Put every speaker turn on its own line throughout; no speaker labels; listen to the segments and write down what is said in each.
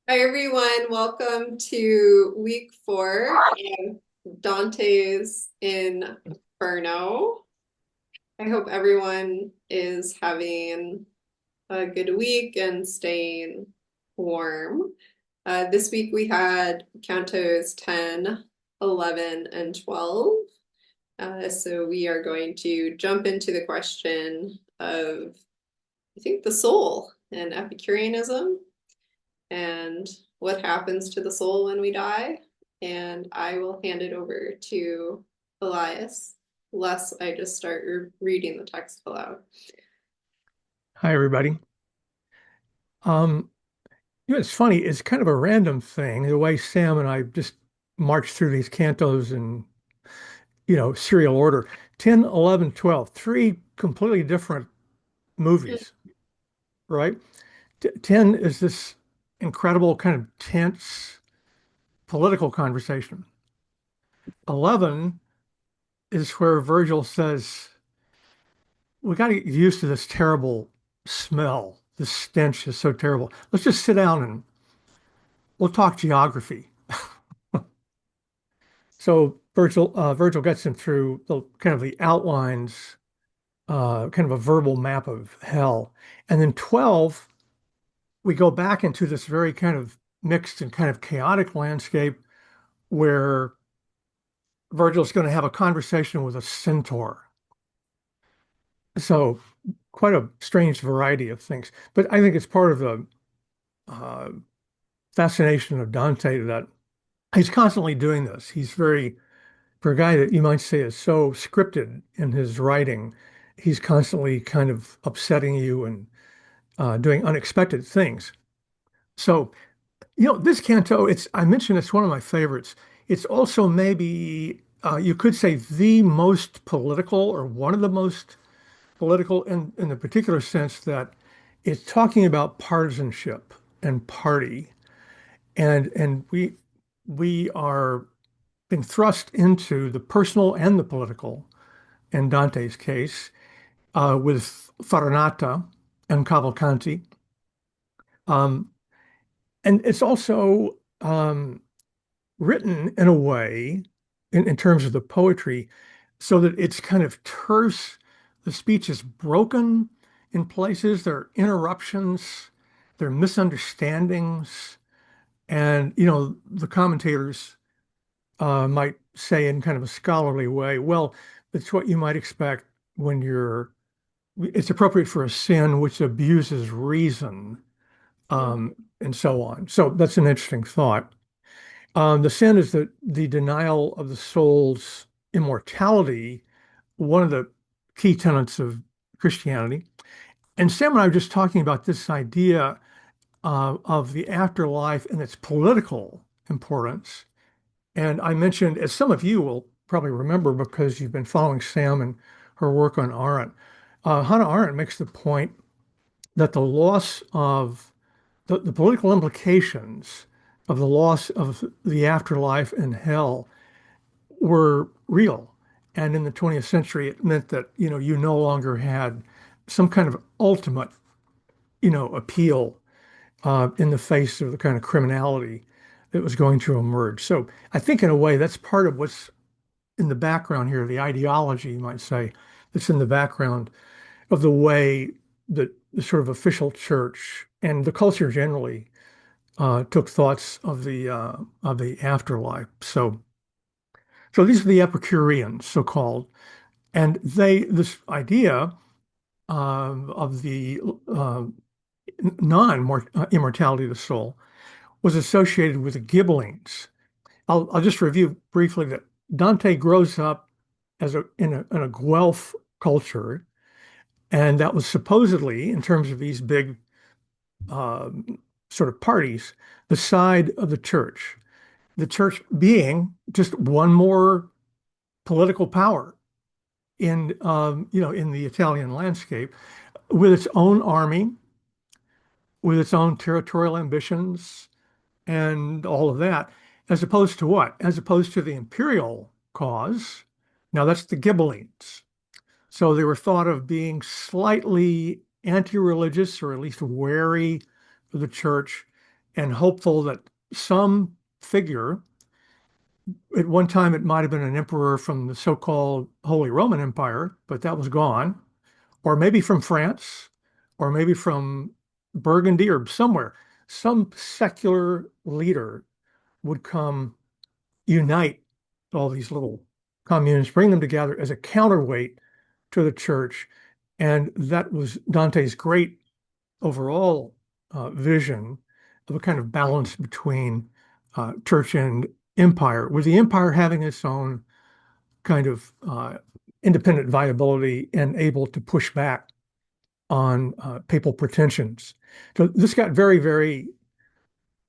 Hi everyone, welcome to week 4 of Dante's Inferno. I hope everyone is having a good week and staying warm. This week we had cantos 10, 11, and 12. So we are going to jump into the question of, I think, the soul and Epicureanism and what happens to the soul when we die. And I will hand it over to Elias, lest I just start reading the text aloud.
Hi, everybody. Um, it's funny. It's kind of a random thing, the way Sam and I just marched through these cantos in, serial order. 10, 11, 12, three completely different movies, right? 10 is this incredible kind of tense political conversation. 11 is where Virgil says, we got to get used to this terrible smell. This stench is so terrible. Let's just sit down and we'll talk geography. So Virgil gets him through the kind of the outlines, kind of a verbal map of hell. And then 12, we go back into this very kind of mixed and kind of chaotic landscape where Virgil's going to have a conversation with a centaur. So quite a strange variety of things. But I think it's part of the uh, fascination of Dante that he's constantly doing this. He's very for a guy that you might say is so scripted in his writing, he's constantly kind of upsetting you and doing unexpected things. So, this canto, I mentioned it's one of my favorites. It's also maybe, you could say, the most political or one of the most political in the particular sense that it's talking about partisanship and party. And we are being thrust into the personal and the political in Dante's case, with Farinata and Cavalcanti. Um, and it's also written in a way, in terms of the poetry, so that it's kind of terse. The speech is broken in places. There are interruptions, there are misunderstandings. And, the commentators might say in kind of a scholarly way, well, it's what you might expect when it's appropriate for a sin which abuses reason, and so on. So that's an interesting thought. The sin is the denial of the soul's immortality, one of the key tenets of Christianity. And Sam and I were just talking about this idea of the afterlife and its political importance. And I mentioned, as some of you will probably remember because you've been following Sam and her work on Arendt, Hannah Arendt makes the point that the loss of the political implications of the loss of the afterlife and hell were real. And in the 20th century, it meant that, you no longer had some kind of ultimate, appeal in the face of the kind of criminality that was going to emerge. So I think in a way that's part of what's in the background here, the ideology, you might say, that's in the background of the way that the sort of official church and the culture generally took thoughts of the afterlife. So these are the Epicureans, so-called, and this idea of the non-immortality of the soul was associated with the Ghibellines. I'll just review briefly that Dante grows up in a Guelph culture, and that was supposedly, in terms of these big sort of parties, the side of the church. The church being just one more political power in the Italian landscape, with its own army, with its own territorial ambitions, and all of that, as opposed to what? As opposed to the imperial cause. Now that's the Ghibellines. So they were thought of being slightly anti-religious or at least wary of the church and hopeful that some figure, at one time it might have been an emperor from the so-called Holy Roman Empire, but that was gone, or maybe from France, or maybe from Burgundy or somewhere, some secular leader would come unite all these little communes, bring them together as a counterweight to the church. And that was Dante's great overall vision of a kind of balance between church and empire, with the empire having its own kind of independent viability and able to push back on papal pretensions. So this got very, very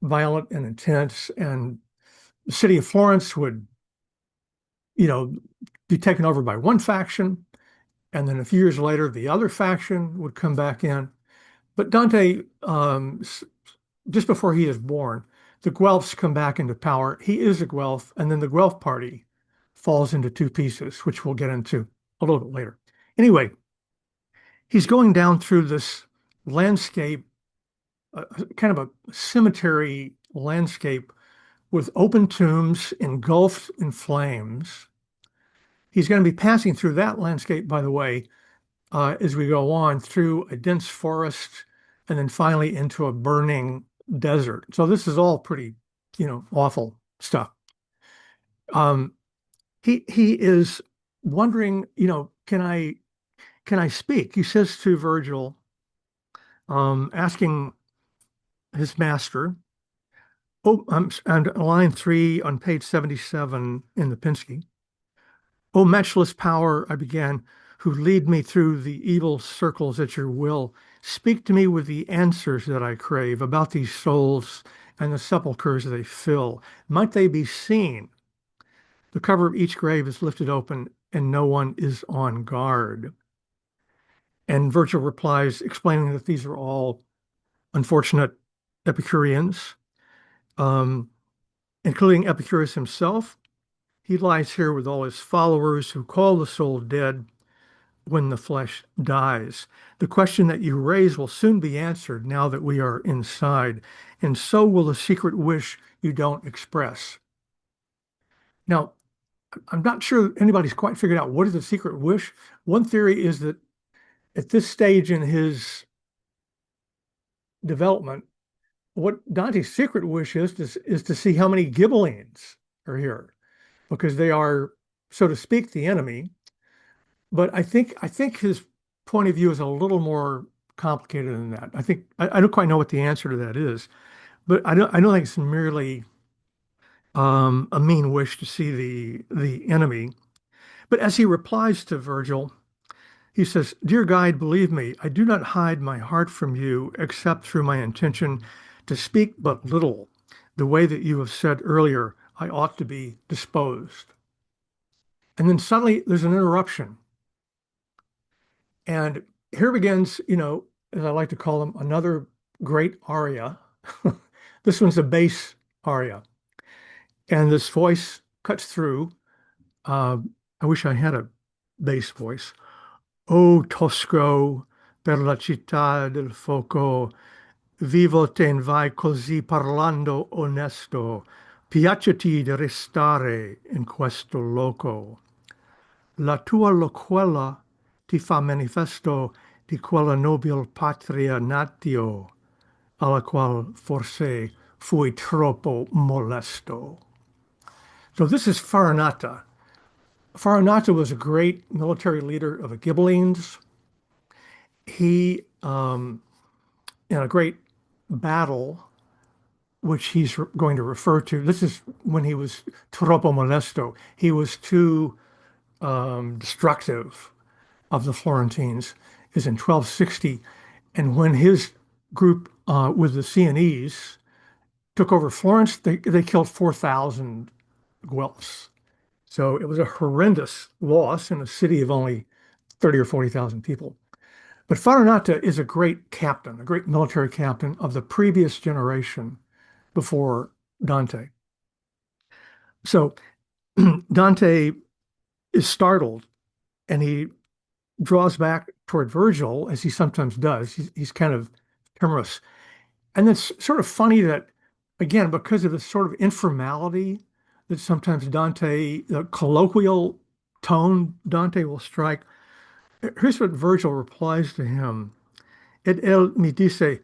violent and intense, and the city of Florence would, you know, be taken over by one faction, and then a few years later, the other faction would come back in. But Dante, just before he is born, the Guelphs come back into power. He is a Guelph, and then the Guelph party falls into two pieces, which we'll get into a little bit later. Anyway, he's going down through this landscape, kind of a cemetery landscape with open tombs engulfed in flames. He's going to be passing through that landscape, by the way, as we go on through a dense forest and then finally into a burning desert. So this is all pretty, awful stuff. Um, he is wondering, can I speak? He says to Virgil, asking his master. Oh, and line 3 on page 77 in the Pinsky. O matchless power, I began, who lead me through the evil circles at your will, speak to me with the answers that I crave about these souls and the sepulchres they fill. Might they be seen? The cover of each grave is lifted open, and no one is on guard. And Virgil replies, explaining that these are all unfortunate Epicureans, um, including Epicurus himself. He lies here with all his followers who call the soul dead when the flesh dies. The question that you raise will soon be answered now that we are inside, and so will the secret wish you don't express. Now, I'm not sure anybody's quite figured out what is the secret wish. One theory is that at this stage in his development, what Dante's secret wish is to see how many Ghibellines are here, because they are, so to speak, the enemy. But I think his point of view is a little more complicated than that. I don't quite know what the answer to that is, but I don't think it's merely a mean wish to see the enemy. But as he replies to Virgil, he says, "Dear guide, believe me, I do not hide my heart from you except through my intention to speak but little, the way that you have said earlier I ought to be disposed." And then suddenly there's an interruption. And here begins, as I like to call them, another great aria. This one's a bass aria. And this voice cuts through. Uh, I wish I had a bass voice. O Tosco, per la città del foco, vivo ten vai così parlando onesto, piaceti di restare in questo loco. La tua loquela ti fa manifesto di quella nobil patria natio, alla qual forse fui troppo molesto. So this is Farinata. Farinata was a great military leader of the Ghibellines. He, in a great battle, which he's going to refer to, this is when he was troppo molesto. He was too destructive of the Florentines, is in 1260. And when his group with the Sienese took over Florence, they killed 4,000 Guelphs. So it was a horrendous loss in a city of only 30 or 40,000 people. But Farinata is a great captain, a great military captain of the previous generation before Dante. So Dante is startled and he draws back toward Virgil, as he sometimes does. He's kind of humorous. And it's sort of funny that, again, because of the sort of informality that sometimes Dante, the colloquial tone Dante will strike, here's what Virgil replies to him. Et el mi dice,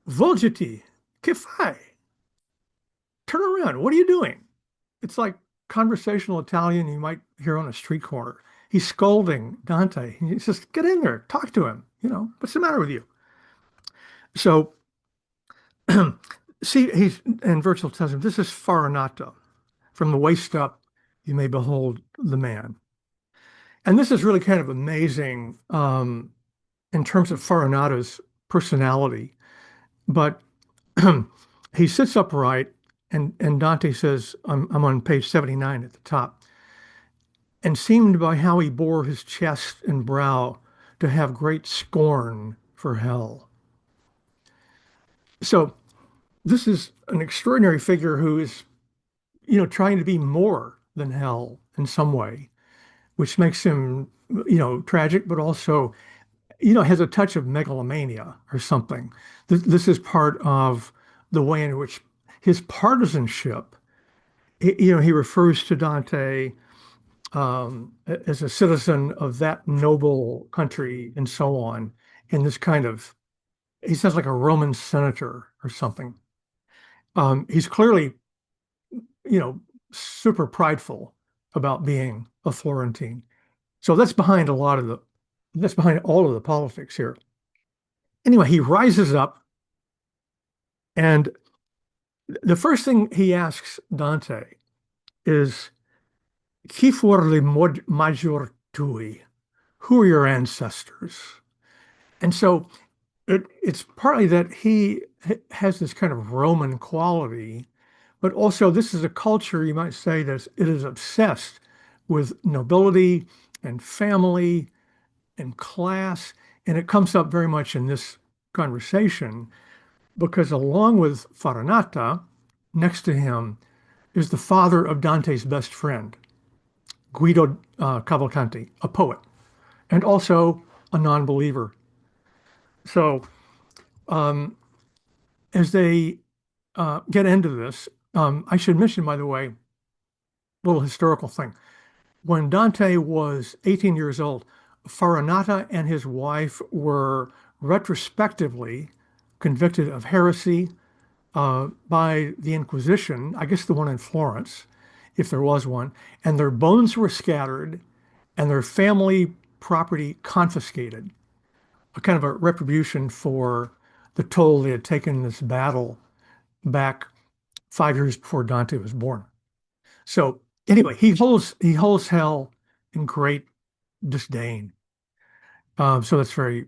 Volgiti, che fai? Turn around. What are you doing? It's like conversational Italian you might hear on a street corner. He's scolding Dante. He says, get in there, talk to him. What's the matter with you? So, see, and Virgil tells him, this is Farinata. From the waist up, you may behold the man. And this is really kind of amazing in terms of Farinata's personality. But he sits upright, and Dante says, I'm on page 79 at the top, and seemed by how he bore his chest and brow to have great scorn for hell. So this is an extraordinary figure who is, trying to be more than hell in some way, which makes him, tragic, but also, has a touch of megalomania or something. This is part of the way in which his partisanship, he refers to Dante as a citizen of that noble country and so on, in this kind of, he sounds like a Roman senator or something. He's clearly, you know, super prideful about being a Florentine. So that's behind all of the politics here. Anyway, he rises up, and the first thing he asks Dante is, Qui for le major tui? Who are your ancestors? And so it's partly that he has this kind of Roman quality, but also this is a culture, you might say, that it is obsessed with nobility and family and class. And it comes up very much in this conversation because along with Farinata, next to him is the father of Dante's best friend, Guido Cavalcanti, a poet, and also a non-believer. So um, as they get into this, I should mention, by the way, a little historical thing. When Dante was 18 years old, Farinata and his wife were retrospectively convicted of heresy by the Inquisition, I guess the one in Florence, if there was one, and their bones were scattered and their family property confiscated, a kind of a retribution for the toll they had taken in this battle back 5 years before Dante was born. So anyway, he holds hell in great disdain. So that's very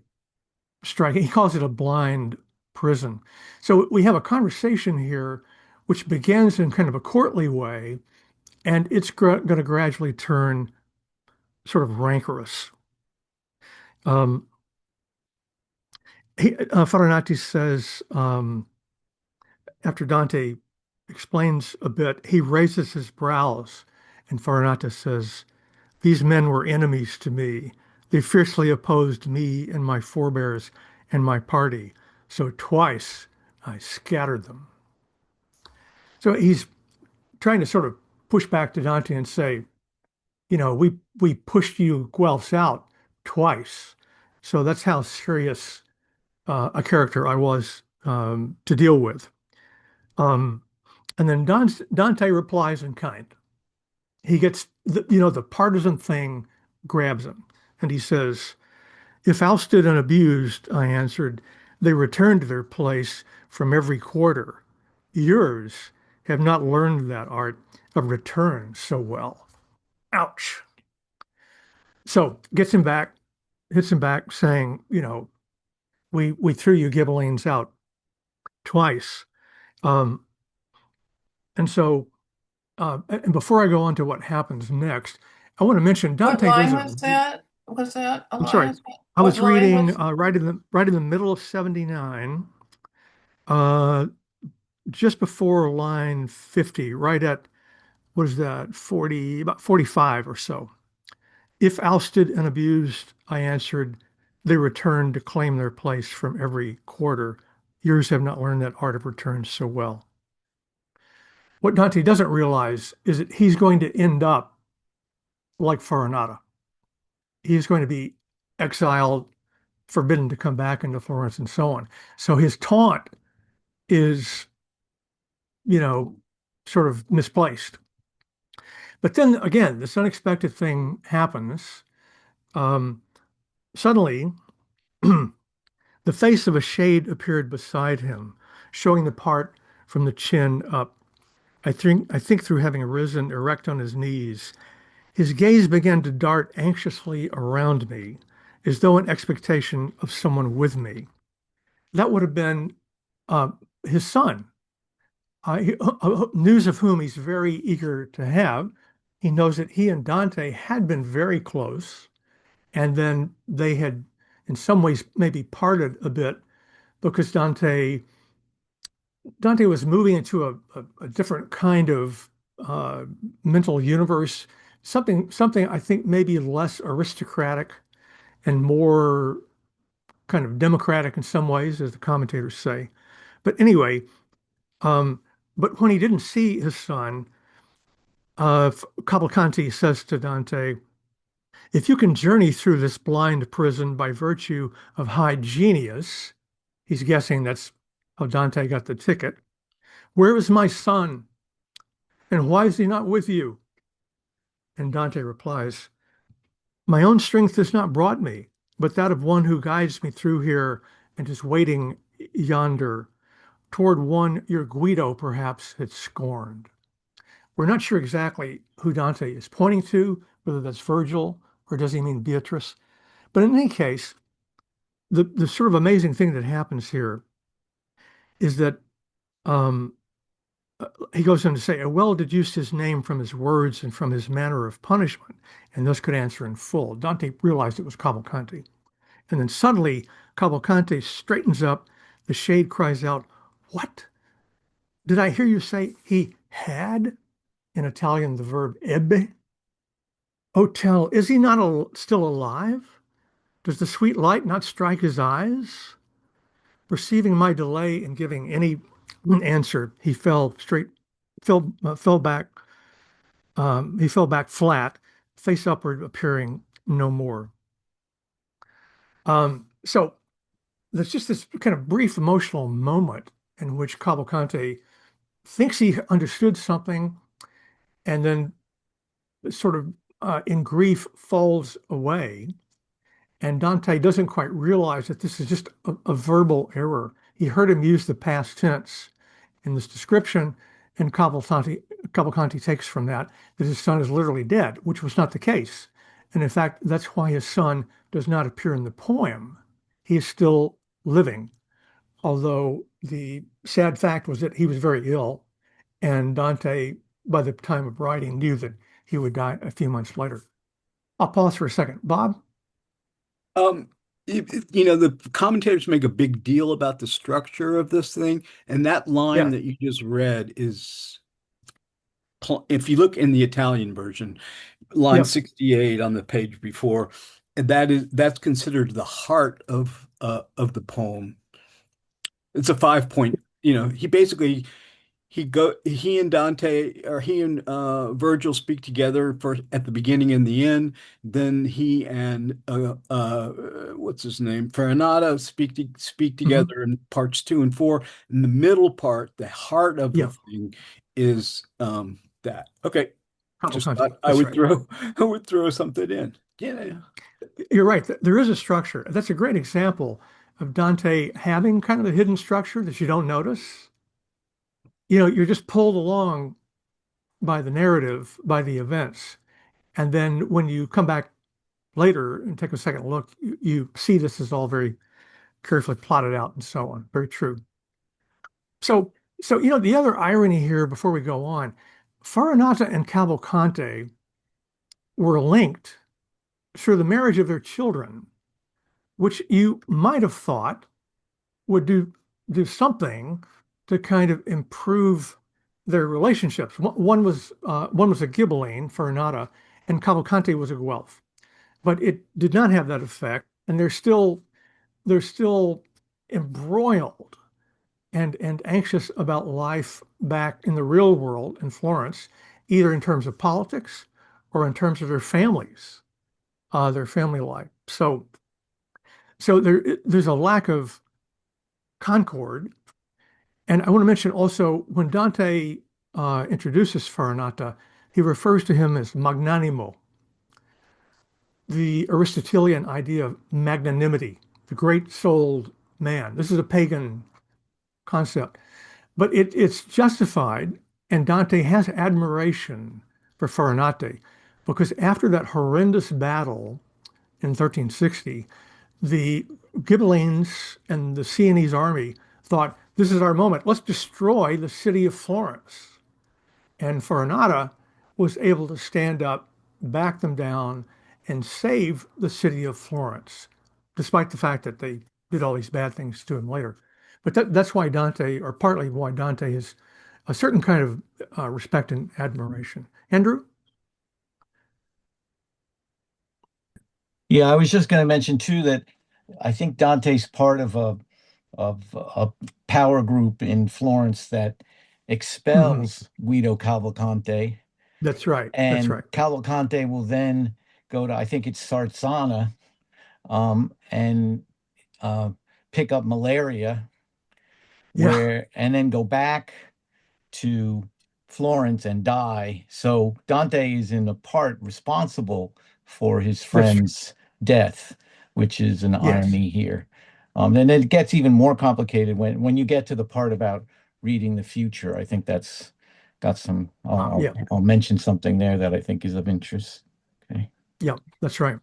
striking. He calls it a blind prison. So we have a conversation here which begins in kind of a courtly way, and it's going to gradually turn sort of rancorous. Um, Farinati says, after Dante explains a bit, he raises his brows, and Farinata says, these men were enemies to me. They fiercely opposed me and my forebears and my party. So twice I scattered them. So he's trying to sort of push back to Dante and say, we pushed you Guelphs out twice. So that's how serious a character I was to deal with. Um, and then Dante replies in kind. He gets the partisan thing grabs him, and he says, "If ousted and abused," I answered, "they return to their place from every quarter. Yours have not learned that art of return so well." Ouch. So gets him back, hits him back, saying, we threw you Ghibellines out twice. Um, and so, and before I go on to what happens next, I want to mention
What
Dante does
line
a.
was that? Was that a
I'm sorry,
line?
I
What
was
line
reading
was?
right in the middle of 79, uh, just before line 50, right at what is that, 40, about 45 or so. If ousted and abused, I answered, they return to claim their place from every quarter. Yours have not learned that art of return so well. What Dante doesn't realize is that he's going to end up like Farinata. He's going to be exiled, forbidden to come back into Florence, and so on. So his taunt is, you know, sort of misplaced. But then again, this unexpected thing happens. Um, Suddenly, the face of a shade appeared beside him, showing the part from the chin up. I think through having risen erect on his knees, his gaze began to dart anxiously around me, as though in expectation of someone with me. That would have been uh, his son, news of whom he's very eager to have. He knows that he and Dante had been very close, and then they had, in some ways, maybe parted a bit because Dante was moving into a different kind of uh, mental universe, something I think maybe less aristocratic and more kind of democratic in some ways, as the commentators say. But anyway, um, but when he didn't see his son, Cavalcanti says to Dante, "If you can journey through this blind prison by virtue of high genius," he's guessing that's how Dante got the ticket, "where is my son? And why is he not with you?" And Dante replies, "My own strength has not brought me, but that of one who guides me through here and is waiting yonder, toward one your Guido perhaps had scorned." We're not sure exactly who Dante is pointing to, whether that's Virgil or does he mean Beatrice. But in any case, the sort of amazing thing that happens here is that um, he goes on to say, "A well deduced his name from his words and from his manner of punishment, and thus could answer in full." Dante realized it was Cavalcanti. And then suddenly, Cavalcanti straightens up. The shade cries out, "What? Did I hear you say he had?" In Italian, the verb ebbe. "Oh, tell, is he not still alive? Does the sweet light not strike his eyes?" Perceiving my delay in giving any answer, fell back. He fell back flat, face upward, appearing no more. So there's just this kind of brief emotional moment in which Cavalcante thinks he understood something and then sort of in grief falls away. And Dante doesn't quite realize that this is just a verbal error. He heard him use the past tense in this description, and Cavalcanti takes from that his son is literally dead, which was not the case. And in fact, that's why his son does not appear in the poem. He is still living, although the sad fact was that he was very ill, and Dante, by the time of writing, knew that he would die a few months later. I'll pause for a second. Bob?
Um, the commentators make a big deal about the structure of this thing, and that line
Yeah.
that you just read is, if you look in the Italian version, line
Yep.
68 on the page before, and that's considered the heart of the poem. It's a 5 point, he and Dante, or he and Virgil, speak together for at the beginning and the end. Then he and what's his name, Farinata, speak
Hmm.
together in parts 2 and 4. In the middle part, the heart of the
Yeah.
thing is that. Okay, just
Cavalcanti.
thought I
That's
would
right.
throw I would throw something in. Yeah.
You're right. There is a structure. That's a great example of Dante having kind of a hidden structure that you don't notice. You're just pulled along by the narrative, by the events. And then when you come back later and take a second look, you see this is all very carefully plotted out and so on. Very true. So, so the other irony here before we go on, Farinata and Cavalcante were linked through the marriage of their children, which you might have thought would do something to kind of improve their relationships. One was a Ghibelline, Farinata, and Cavalcante was a Guelph. But it did not have that effect. and they're still embroiled and anxious about life back in the real world in Florence, either in terms of politics or in terms of their families, their family life. So there's a lack of concord. And I want to mention also when Dante introduces Farinata, he refers to him as magnanimo, the Aristotelian idea of magnanimity, the great-souled man. This is a pagan concept, but it's justified, and Dante has admiration for Farinate because after that horrendous battle in 1360, the Ghibellines and the Sienese army thought, this is our moment. Let's destroy the city of Florence. And Farinata was able to stand up, back them down, and save the city of Florence, despite the fact that they did all these bad things to him later. But that's why Dante, or partly why Dante has a certain kind of respect and admiration. Andrew?
Yeah, I was just going to mention too that I think Dante's part of a power group in Florence that
Mhm.
expels Guido Cavalcante,
That's right. That's
and
right.
Cavalcante will then go to, I think it's Sarzana, and uh, pick up malaria,
Yeah,
and then go back to Florence and die. So Dante is in a part responsible for his
that's
friend's death, which is an
yes.
irony here. And it gets even more complicated when you get to the part about reading the future. I think that's got some.
Yeah,
I'll mention something there that I think is of interest. Okay.
yeah, that's right.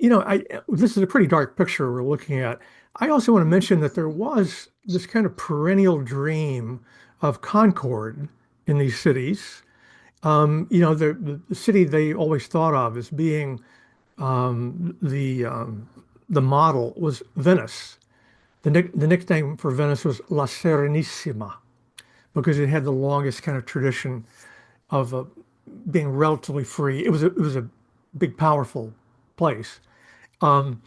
This is a pretty dark picture we're looking at. I also want to mention that there was this kind of perennial dream of concord in these cities. The city they always thought of as being the model was Venice. The nickname for Venice was La Serenissima because it had the longest kind of tradition of being relatively free. It was a big, powerful place. Um,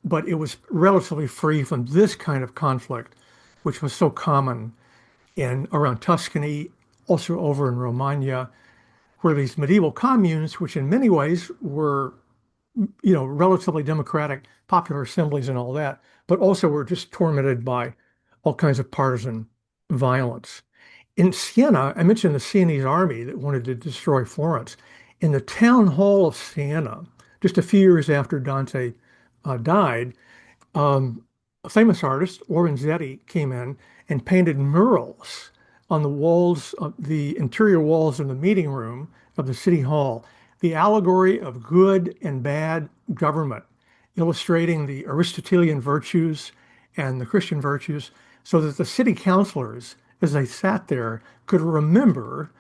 but it was relatively free from this kind of conflict, which was so common in around Tuscany, also over in Romagna, where these medieval communes, which in many ways were, relatively democratic, popular assemblies and all that, but also were just tormented by all kinds of partisan violence. In Siena, I mentioned the Sienese army that wanted to destroy Florence. In the town hall of Siena, just a few years after Dante died, a famous artist, Lorenzetti, came in and painted murals on the walls of the interior walls of the meeting room of the city hall, the allegory of good and bad government, illustrating the Aristotelian virtues and the Christian virtues, so that the city councilors, as they sat there, could remember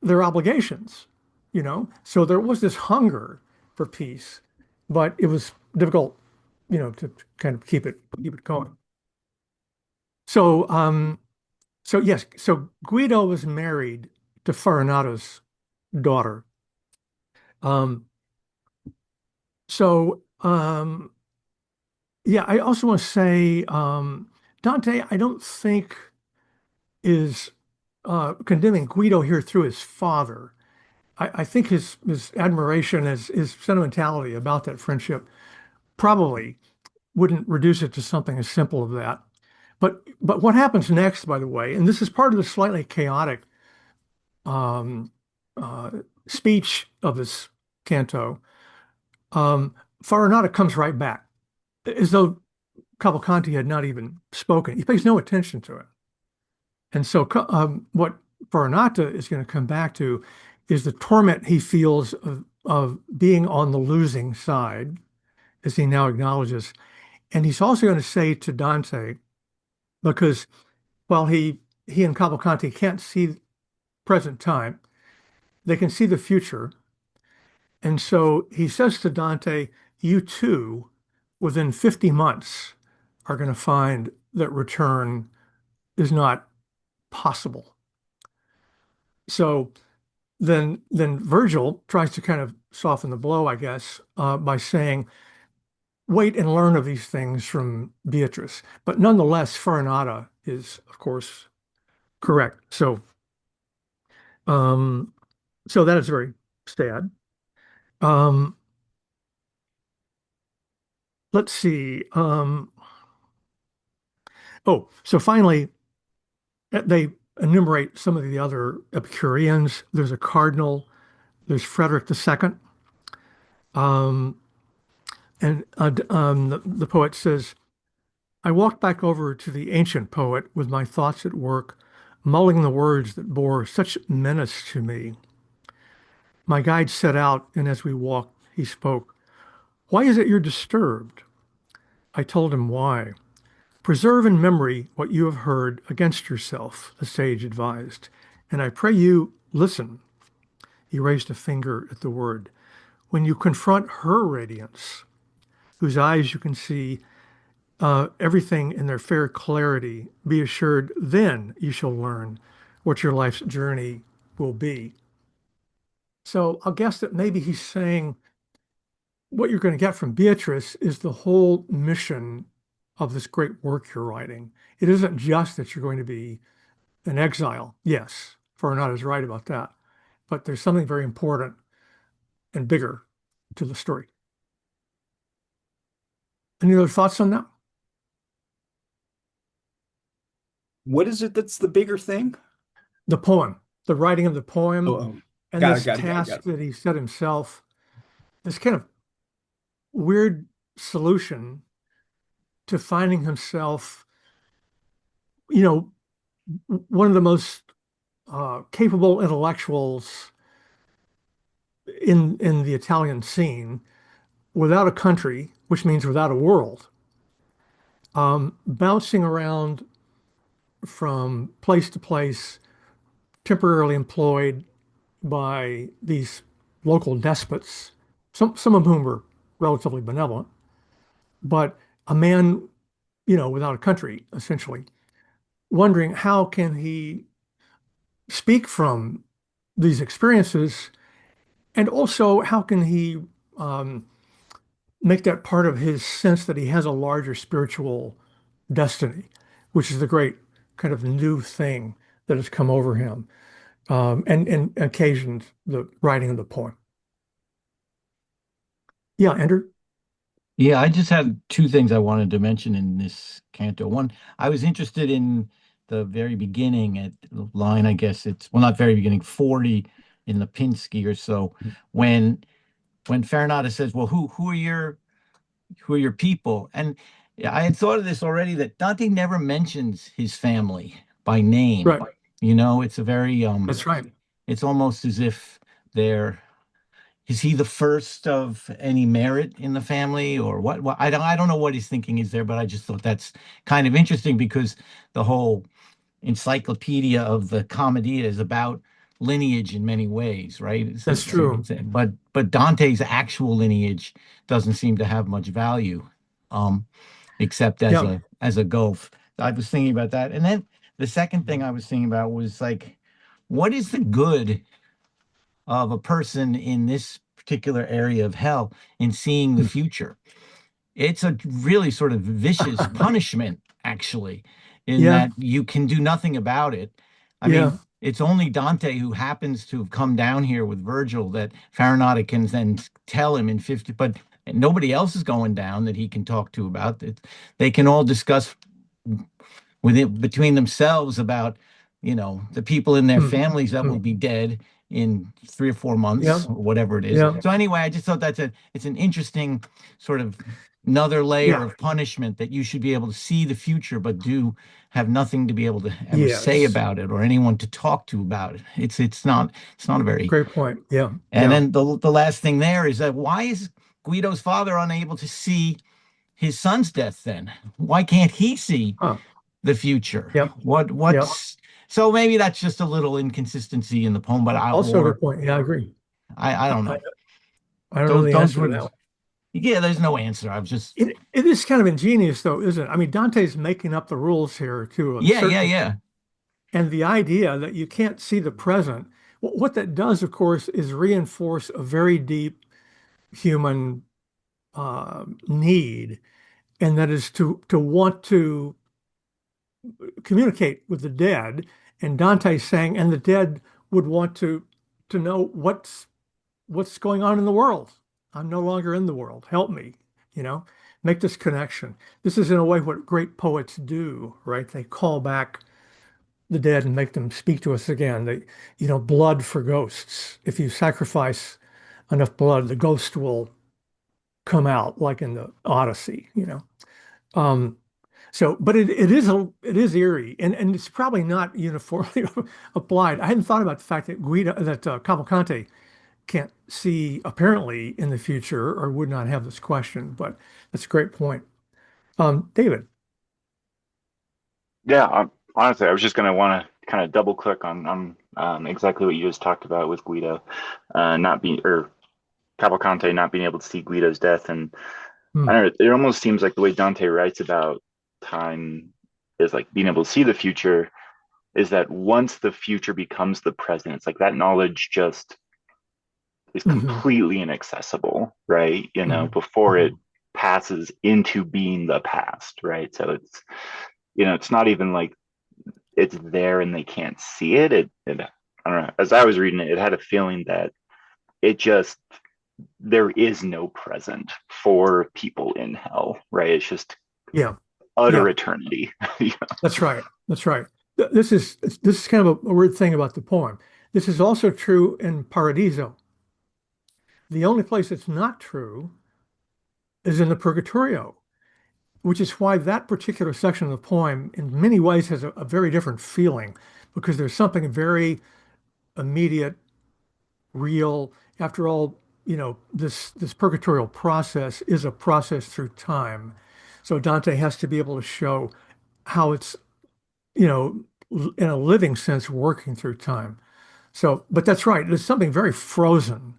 their obligations, So there was this hunger for peace, but it was difficult, to kind of keep it going. So yes, so Guido was married to Farinata's daughter. Um, so yeah, I also want to say Dante, I don't think is condemning Guido here through his father. I think his admiration, his sentimentality about that friendship probably wouldn't reduce it to something as simple as that. But what happens next, by the way, and this is part of the slightly chaotic um, uh, speech of this canto, Farinata comes right back, as though Cavalcanti had not even spoken. He pays no attention to it. And so what Farinata is going to come back to is the torment he feels of being on the losing side, as he now acknowledges. And he's also going to say to Dante, because while he and Cavalcanti can't see present time, they can see the future. And so he says to Dante, you too, within 50 months, are going to find that return is not possible. So then Virgil tries to kind of soften the blow, I guess, by saying, wait and learn of these things from Beatrice. But nonetheless, Farinata is, of course, correct. Um, so that is very sad. Um, let's see. So finally, they enumerate some of the other Epicureans. There's a cardinal. There's Frederick II. Um, the poet says, I walked back over to the ancient poet with my thoughts at work, mulling the words that bore such menace to me. My guide set out, and as we walked, he spoke. Why is it you're disturbed? I told him why. Preserve in memory what you have heard against yourself, the sage advised. And I pray you listen. He raised a finger at the word. When you confront her radiance, whose eyes you can see everything in their fair clarity, be assured then you shall learn what your life's journey will be. So I'll guess that maybe he's saying what you're going to get from Beatrice is the whole mission of this great work you're writing. It isn't just that you're going to be an exile. Yes, Farinata is right about that. But there's something very important and bigger to the story. Any other thoughts on that?
What is it that's the bigger thing?
The poem, the writing of the
Oh,
poem,
oh.
and
Got it,
this
got it, got it, got
task
it.
that he set himself, this kind of weird solution to finding himself, you know, one of the most capable intellectuals in the Italian scene, without a country, which means without a world, bouncing around from place to place, temporarily employed by these local despots, some of whom were relatively benevolent, but a man, without a country, essentially, wondering how can he speak from these experiences, and also how can he um, make that part of his sense that he has a larger spiritual destiny, which is the great kind of new thing that has come over him, and occasioned the writing of the poem. Yeah, Andrew.
Yeah, I just had two things I wanted to mention in this canto. One, I was interested in the very beginning at the line, I guess it's, well, not very beginning, 40 in the Pinsky or so, when Farinata says, well, who are your people? And yeah, I had thought of this already that Dante never mentions his family by name.
Right.
It's a very
That's right.
it's almost as if they're is he the first of any merit in the family or what? I don't know what his thinking is there, but I just thought that's kind of interesting because the whole encyclopedia of the Commedia is about lineage in many ways, right?
That's true.
But Dante's actual lineage doesn't seem to have much value, um, except as
Yeah.
a gulf. I was thinking about that, and then the second thing I was thinking about was like, what is the good of a person in this particular area of hell in seeing the future? It's a really sort of vicious punishment, actually, in
Yeah.
that you can do nothing about it. I
Yeah.
mean, it's only Dante who happens to have come down here with Virgil that Farinata can then tell him in 50, but nobody else is going down that he can talk to about it. They can all discuss between themselves about, the people in their
Mm.
families that will
Mm.
be dead in 3 or 4 months
Yeah.
or whatever it is.
Yeah.
So anyway, I just thought it's an interesting sort of another layer
Yeah.
of punishment that you should be able to see the future, but do have nothing to be able to ever say
Yes.
about it or anyone to talk to about it. It's not a very.
Great point. Yeah.
And
Yeah.
then the last thing there is that why is Guido's father unable to see his son's death then? Why can't he see
Huh.
the future?
Yep. Yep.
What's so maybe that's just a little inconsistency in the poem, but
Also a good point. Yeah, I agree.
I don't
I,
know.
I don't know
Those
the
those
answer to
were
that one.
yeah, there's no answer. I've just
It is kind of ingenious, though, isn't it? I mean, Dante's making up the rules here to a
yeah,
certain
yeah,
extent.
yeah.
And the idea that you can't see the present, what that does, of course, is reinforce a very deep human need, and that is to want to communicate with the dead. And Dante's saying, and the dead would want to know what's going on in the world. I'm no longer in the world. Help me, you know, make this connection. This is in a way what great poets do, right? They call back the dead and make them speak to us again. Blood for ghosts. If you sacrifice enough blood, the ghost will come out, like in the Odyssey. Um, but it is eerie, and it's probably not uniformly applied. I hadn't thought about the fact that Cavalcante can't see apparently in the future or would not have this question, but that's a great point. David.
Yeah, honestly, I was just gonna want to kind of double click on exactly what you just talked about with Guido, not being or Cavalcante not being able to see Guido's death, and I
Hmm.
don't know. It almost seems like the way Dante writes about time is like being able to see the future. Is that once the future becomes the present, it's like that knowledge just is
Hmm.
completely inaccessible, right?
Hmm.
Before
Hmm.
it passes into being the past, right? So it's not even like it's there and they can't see it. I don't know. As I was reading it, it had a feeling that it just there is no present for people in hell, right? It's just
Yeah,
utter
yeah,
eternity.
that's right. That's right. This is kind of a weird thing about the poem. This is also true in Paradiso. The only place it's not true is in the Purgatorio, which is why that particular section of the poem, in many ways, has a very different feeling because there's something very immediate, real. After all, this purgatorial process is a process through time. So Dante has to be able to show how it's, in a living sense, working through time. So, but that's right. There's something very frozen,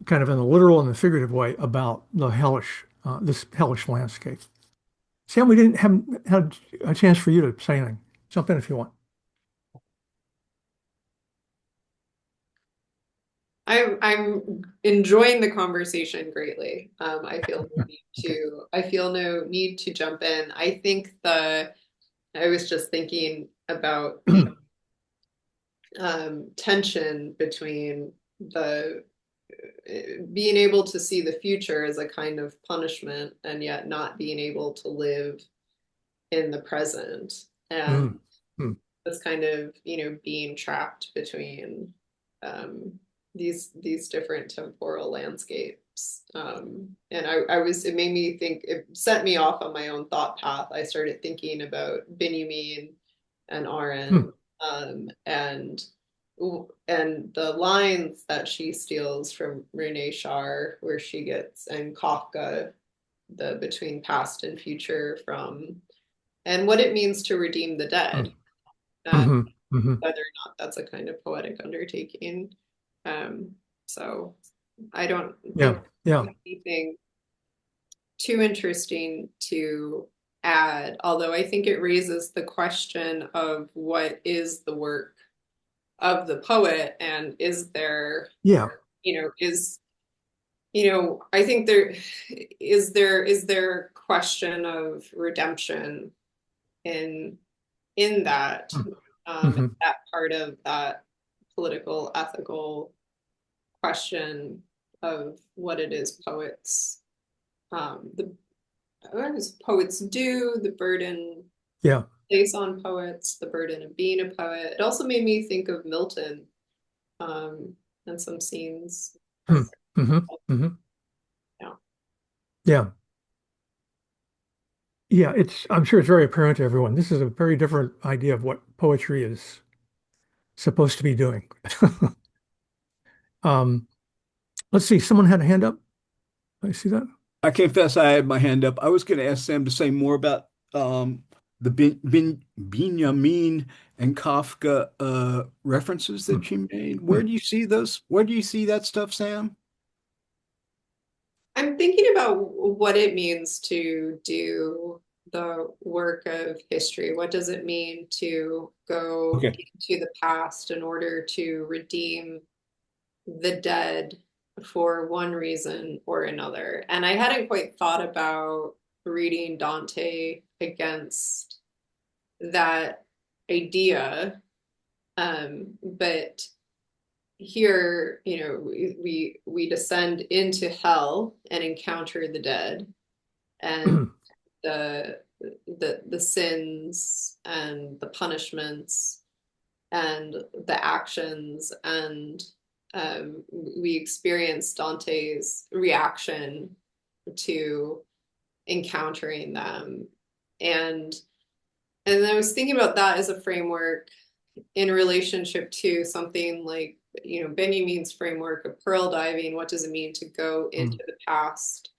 kind of in the literal and the figurative way, about this hellish landscape. Sam, we didn't have had a chance for you to say anything. Jump in if you want.
I'm enjoying the conversation greatly. I feel no need to jump in. I was just thinking about the tension between the being able to see the future as a kind of punishment and yet not being able to live in the present, and
Mm, mm,
this kind of being trapped between um, these different temporal landscapes. And it made me think, it set me off on my own thought path. I started thinking about Benjamin and
mm,
Aaron, and the lines that she steals from Renee Char, where she gets, and Kafka, the between past and future from, and what it means to redeem the
mm,
dead, and
mhm, mhm.
whether or not that's a kind of poetic undertaking. Um, so I don't think
Yeah, yeah,
anything too interesting to add, although I think it raises the question of what is the work of the poet, and is there,
yeah.
is I think is there question of redemption in that,
Mm, mhm,
that part of that political ethical question of what it is poets, the what does poets do, the burden
yeah.
placed on poets, the burden of being a poet. It also made me think of Milton, um, and some scenes
Mm,
from,
mhm, mhm.
yeah.
Yeah, yeah. I'm sure it's very apparent to everyone. This is a very different idea of what poetry is supposed to be doing. Um, let's see. Someone had a hand up. I see that.
I confess I had my hand up. I was going to ask Sam to say more about the Benjamin and Kafka references
Hmm,
that she made.
hmm.
Where do you see those? Where do you see that stuff, Sam?
I'm thinking about what it means to do the work of history. What does it mean to go
Okay.
into the past in order to redeem the dead? for one reason or another. And I hadn't quite thought about reading Dante against that idea. But here, we descend into hell and encounter the dead and the the sins and the punishments and the actions, and we experience Dante's reaction to encountering them. and and I was thinking about that as a framework in relationship to something like, Benjamin's framework of pearl diving. What does it mean to go into
Mm.
the past,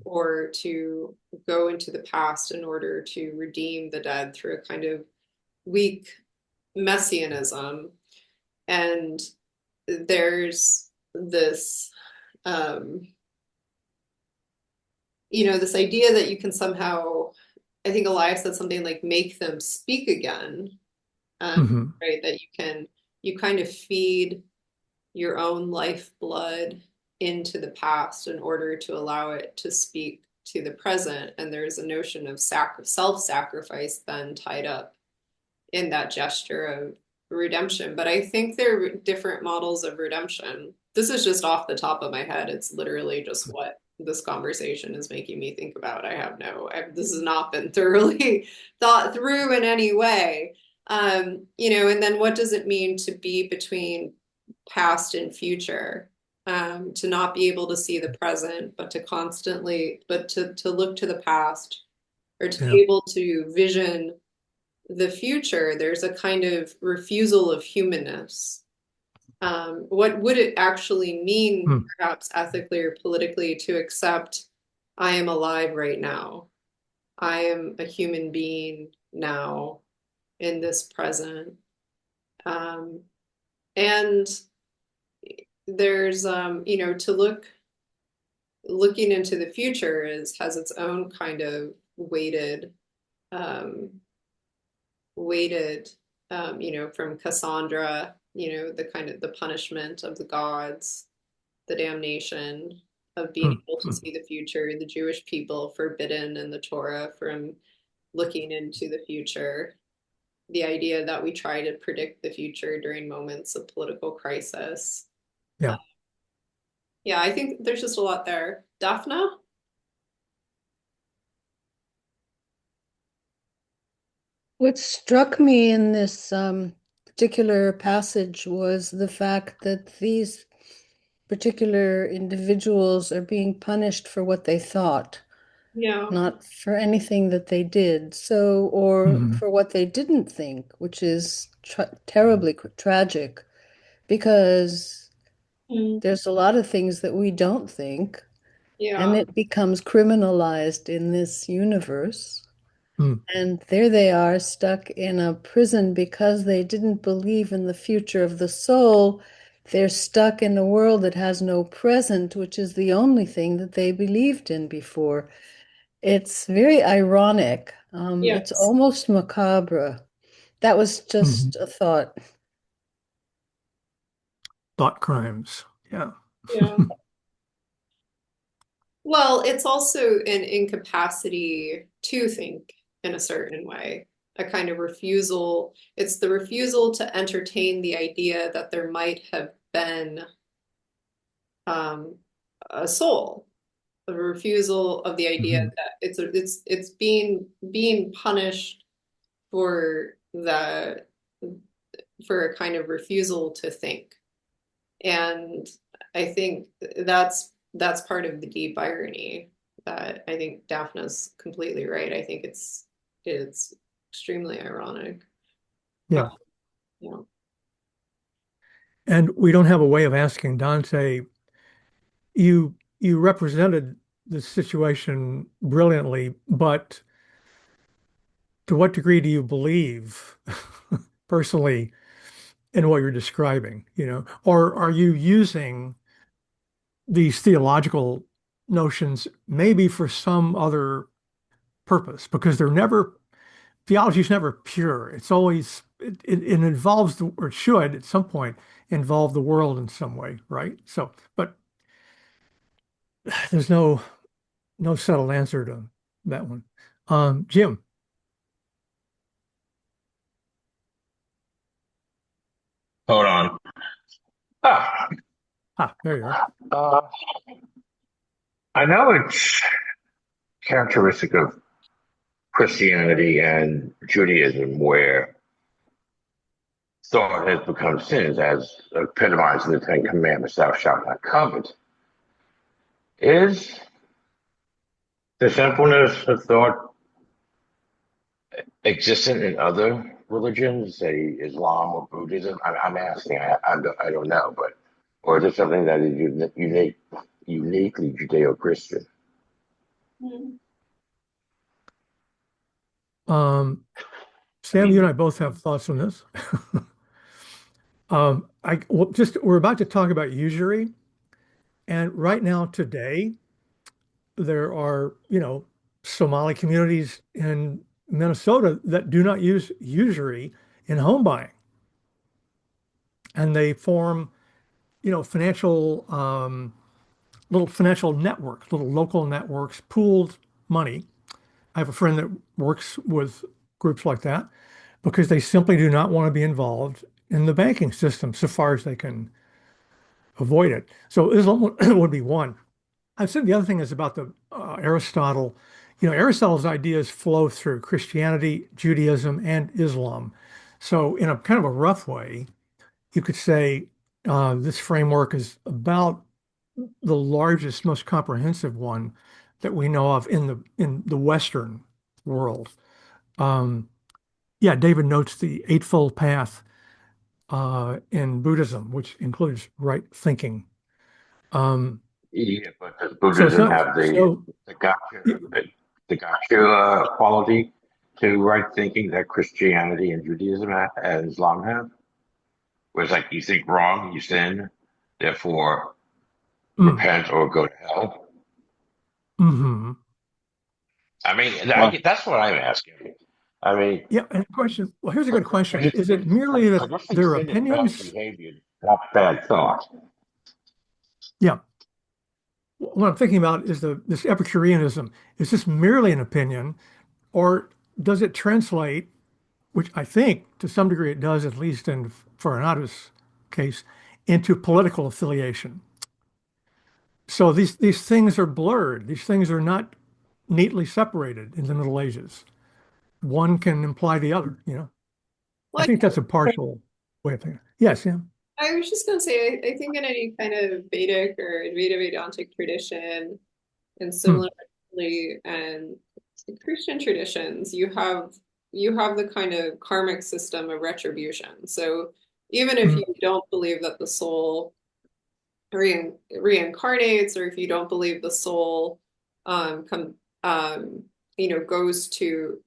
or to go into the past in order to redeem the dead through a kind of weak messianism? And there's this, um, this idea that you can somehow, I think Elias said something like, make them speak again,
Hmm.
right? That you kind of feed your own lifeblood into the past in order to allow it to speak to the present. And there's a notion of self-sacrifice then tied up in that gesture of redemption. But I think there are different models of redemption. This is just off the top of my head. It's literally just what this conversation is making me think about. This has not been thoroughly thought through in any way. And then what does it mean to be between past and future? To not be able to see the present, but to look to the past, or to
Yeah.
be able to vision the future. There's a kind of refusal of humanness. What would it actually mean,
Mm.
perhaps ethically or politically, to accept I am alive right now? I am a human being now in this present. Um, and there's, looking into the future has its own kind of um, weighted, from Cassandra, the kind of the punishment of the gods, the damnation of being
Mm.
able to
Mm.
see the future, the Jewish people forbidden in the Torah from looking into the future, the idea that we try to predict the future during moments of political crisis. Uh,
Yeah.
yeah, I think there's just a lot there. Daphna?
What struck me in this particular passage was the fact that these particular individuals are being punished for what they thought,
Yeah.
not for anything that they did. So, or
Mhm.
for what they didn't think, which is terribly tragic, because
Mm,
there's a lot of things that we don't think, and
yeah.
it becomes criminalized in this universe.
Mm.
And there they are stuck in a prison because they didn't believe in the future of the soul. They're stuck in a world that has no present, which is the only thing that they believed in before. It's very ironic. It's
Yes.
almost macabre. That was
Mhm.
just a thought.
Thought crimes. Yeah.
Yeah. Well, it's also an incapacity to think in a certain way, a kind of refusal. It's the refusal to entertain the idea that there might have been, um, a soul, a refusal of the idea
Mhm.
that it's being punished for the for a kind of refusal to think. And I think that's part of the deep irony, that I think Daphna's completely right. I think it's extremely ironic. Uh,
Yeah.
yeah.
And we don't have a way of asking Dante, you represented the situation brilliantly, but to what degree do you believe personally in what you're describing, Or are you using these theological notions maybe for some other purpose? Because theology is never pure. It's always, it involves or it should at some point involve the world in some way, right? So, but there's no settled answer to that one. Jim.
Hold on. Ah,
There you are.
uh, I know it's characteristic of Christianity and Judaism where thought has become sins, as epitomized in the Ten Commandments, thou shalt not covet. Is the sinfulness of thought existent in other religions, say Islam or Buddhism? I'm asking, I don't know, but, or is it something that is uniquely Judeo Christian? I
Sam, you and
mean,
I both have thoughts on this. We're about to talk about usury, and right now today there are, Somali communities in Minnesota that do not use usury in home buying, and they form, financial little financial networks, little local networks, pooled money. I have a friend that works with groups like that because they simply do not want to be involved in the banking system so far as they can avoid it. So Islam would be one. I said the other thing is about the Aristotle. Aristotle's ideas flow through Christianity, Judaism, and Islam. So in a kind of a rough way, you could say this framework is about the largest, most comprehensive one that we know of in the Western world. Um, yeah, David notes the Eightfold Path in Buddhism, which includes right thinking. Um,
yeah, but does
so it's
Buddhism
not
have
so.
the gotcha quality to right thinking that Christianity and Judaism and Islam have? Where it's like you think wrong, you sin, therefore
Mm,
repent or go to hell.
hmm
I mean,
Well,
that's what I'm asking. I mean,
Yeah, and question. Well, here's a good
I
question.
just
Is it merely
I
that
just think
their
sin is bad
opinions?
behavior, not bad thought.
Yeah. What I'm thinking about is this Epicureanism. Is this merely an opinion, or does it translate, which I think to some degree it does, at least in Farinata's case, into political affiliation? So these things are blurred. These things are not neatly separated in the Middle Ages. One can imply the other. I
Like,
think that's a partial way of thinking. Yes, yeah.
I was just going to say, I think in any kind of Vedic or Advaita Vedantic tradition, and
Hmm.
similarly, and Christian traditions, you have the kind of karmic system of retribution. So even if
Hmm.
you don't believe that the soul reincarnates, or if you don't believe the soul come goes to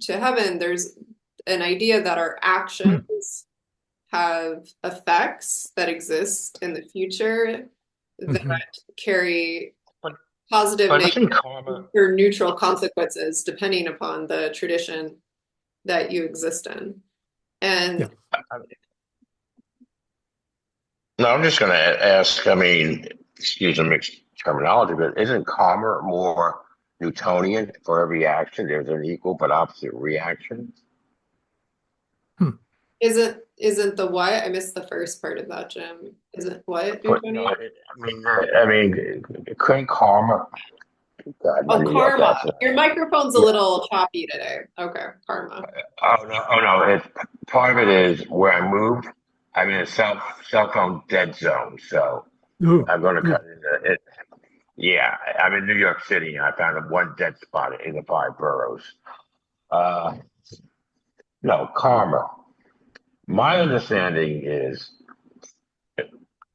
heaven, there's an idea that our
Hmm.
actions have effects that exist in the future
Hmm.
that carry
But
positive,
but
negative,
isn't karma?
or neutral consequences depending upon the tradition that you exist in.
Yeah.
And
No, I'm just going to ask. I mean, excuse the mixed terminology, but isn't karma more Newtonian? For every action, there's an equal but opposite reaction.
Hmm.
isn't the what? I missed the first part of that, Jim. Isn't what,
But no,
Newtonian?
couldn't karma? God, my
Oh,
New York
karma.
accent.
Your microphone's a
Yeah.
little choppy today. Okay, karma.
Oh no. It's part of it is where I moved. I'm in a cell phone dead zone, so
Ooh,
I'm going to cut
ooh.
into it. Yeah, I'm in New York City, and I found one dead spot in the five boroughs. Uh, no, karma. My understanding is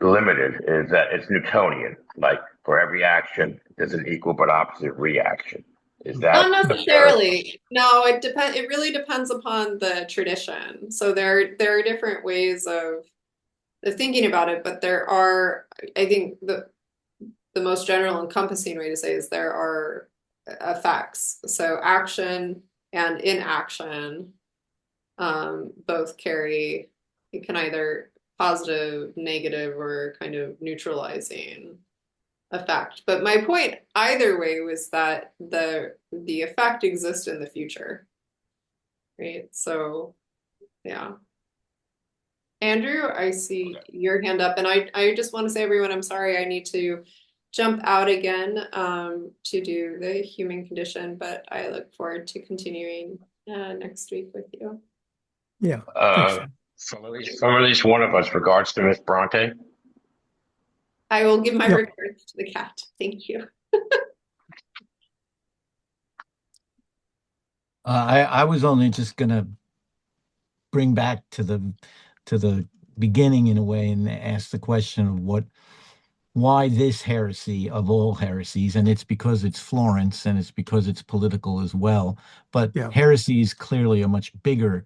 limited. Is that it's Newtonian? Like for every action, there's an equal but opposite reaction. Is
Not
that a fair?
necessarily. No, it really depends upon the tradition. So there are different ways of thinking about it, but there are, I think the most general encompassing way to say is there are effects. So action and inaction both carry, it can either positive, negative, or kind of neutralizing effect. But my point either way was that the effect exists in the future, right? So yeah. Andrew, I see your hand up, and I just want to say, everyone, I'm sorry I need to jump out again to do the human condition, but I look forward to continuing next week with you.
Yeah, thanks.
From at least one of us, regards to Miss Bronte.
I will give my
Yep.
regards to the cat. Thank you.
I was only just gonna bring back to the beginning in a way and ask the question of why this heresy of all heresies, and it's because it's Florence and it's because it's political as well. But
Yeah.
heresy is clearly a much bigger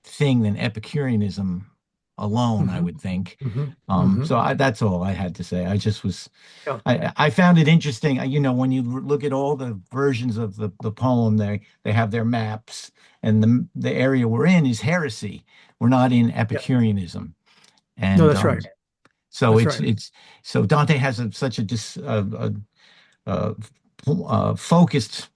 thing than Epicureanism alone, I
Mhm.
would think.
Mhm.
That's all I had to say. I just was,
Yeah.
I found it interesting. When you look at all the versions of the poem, they have their maps, and the area we're in is heresy. We're not in
Yeah.
Epicureanism,
No,
and
that's right.
so
That's
it's
right.
it's so Dante has such a uh, focused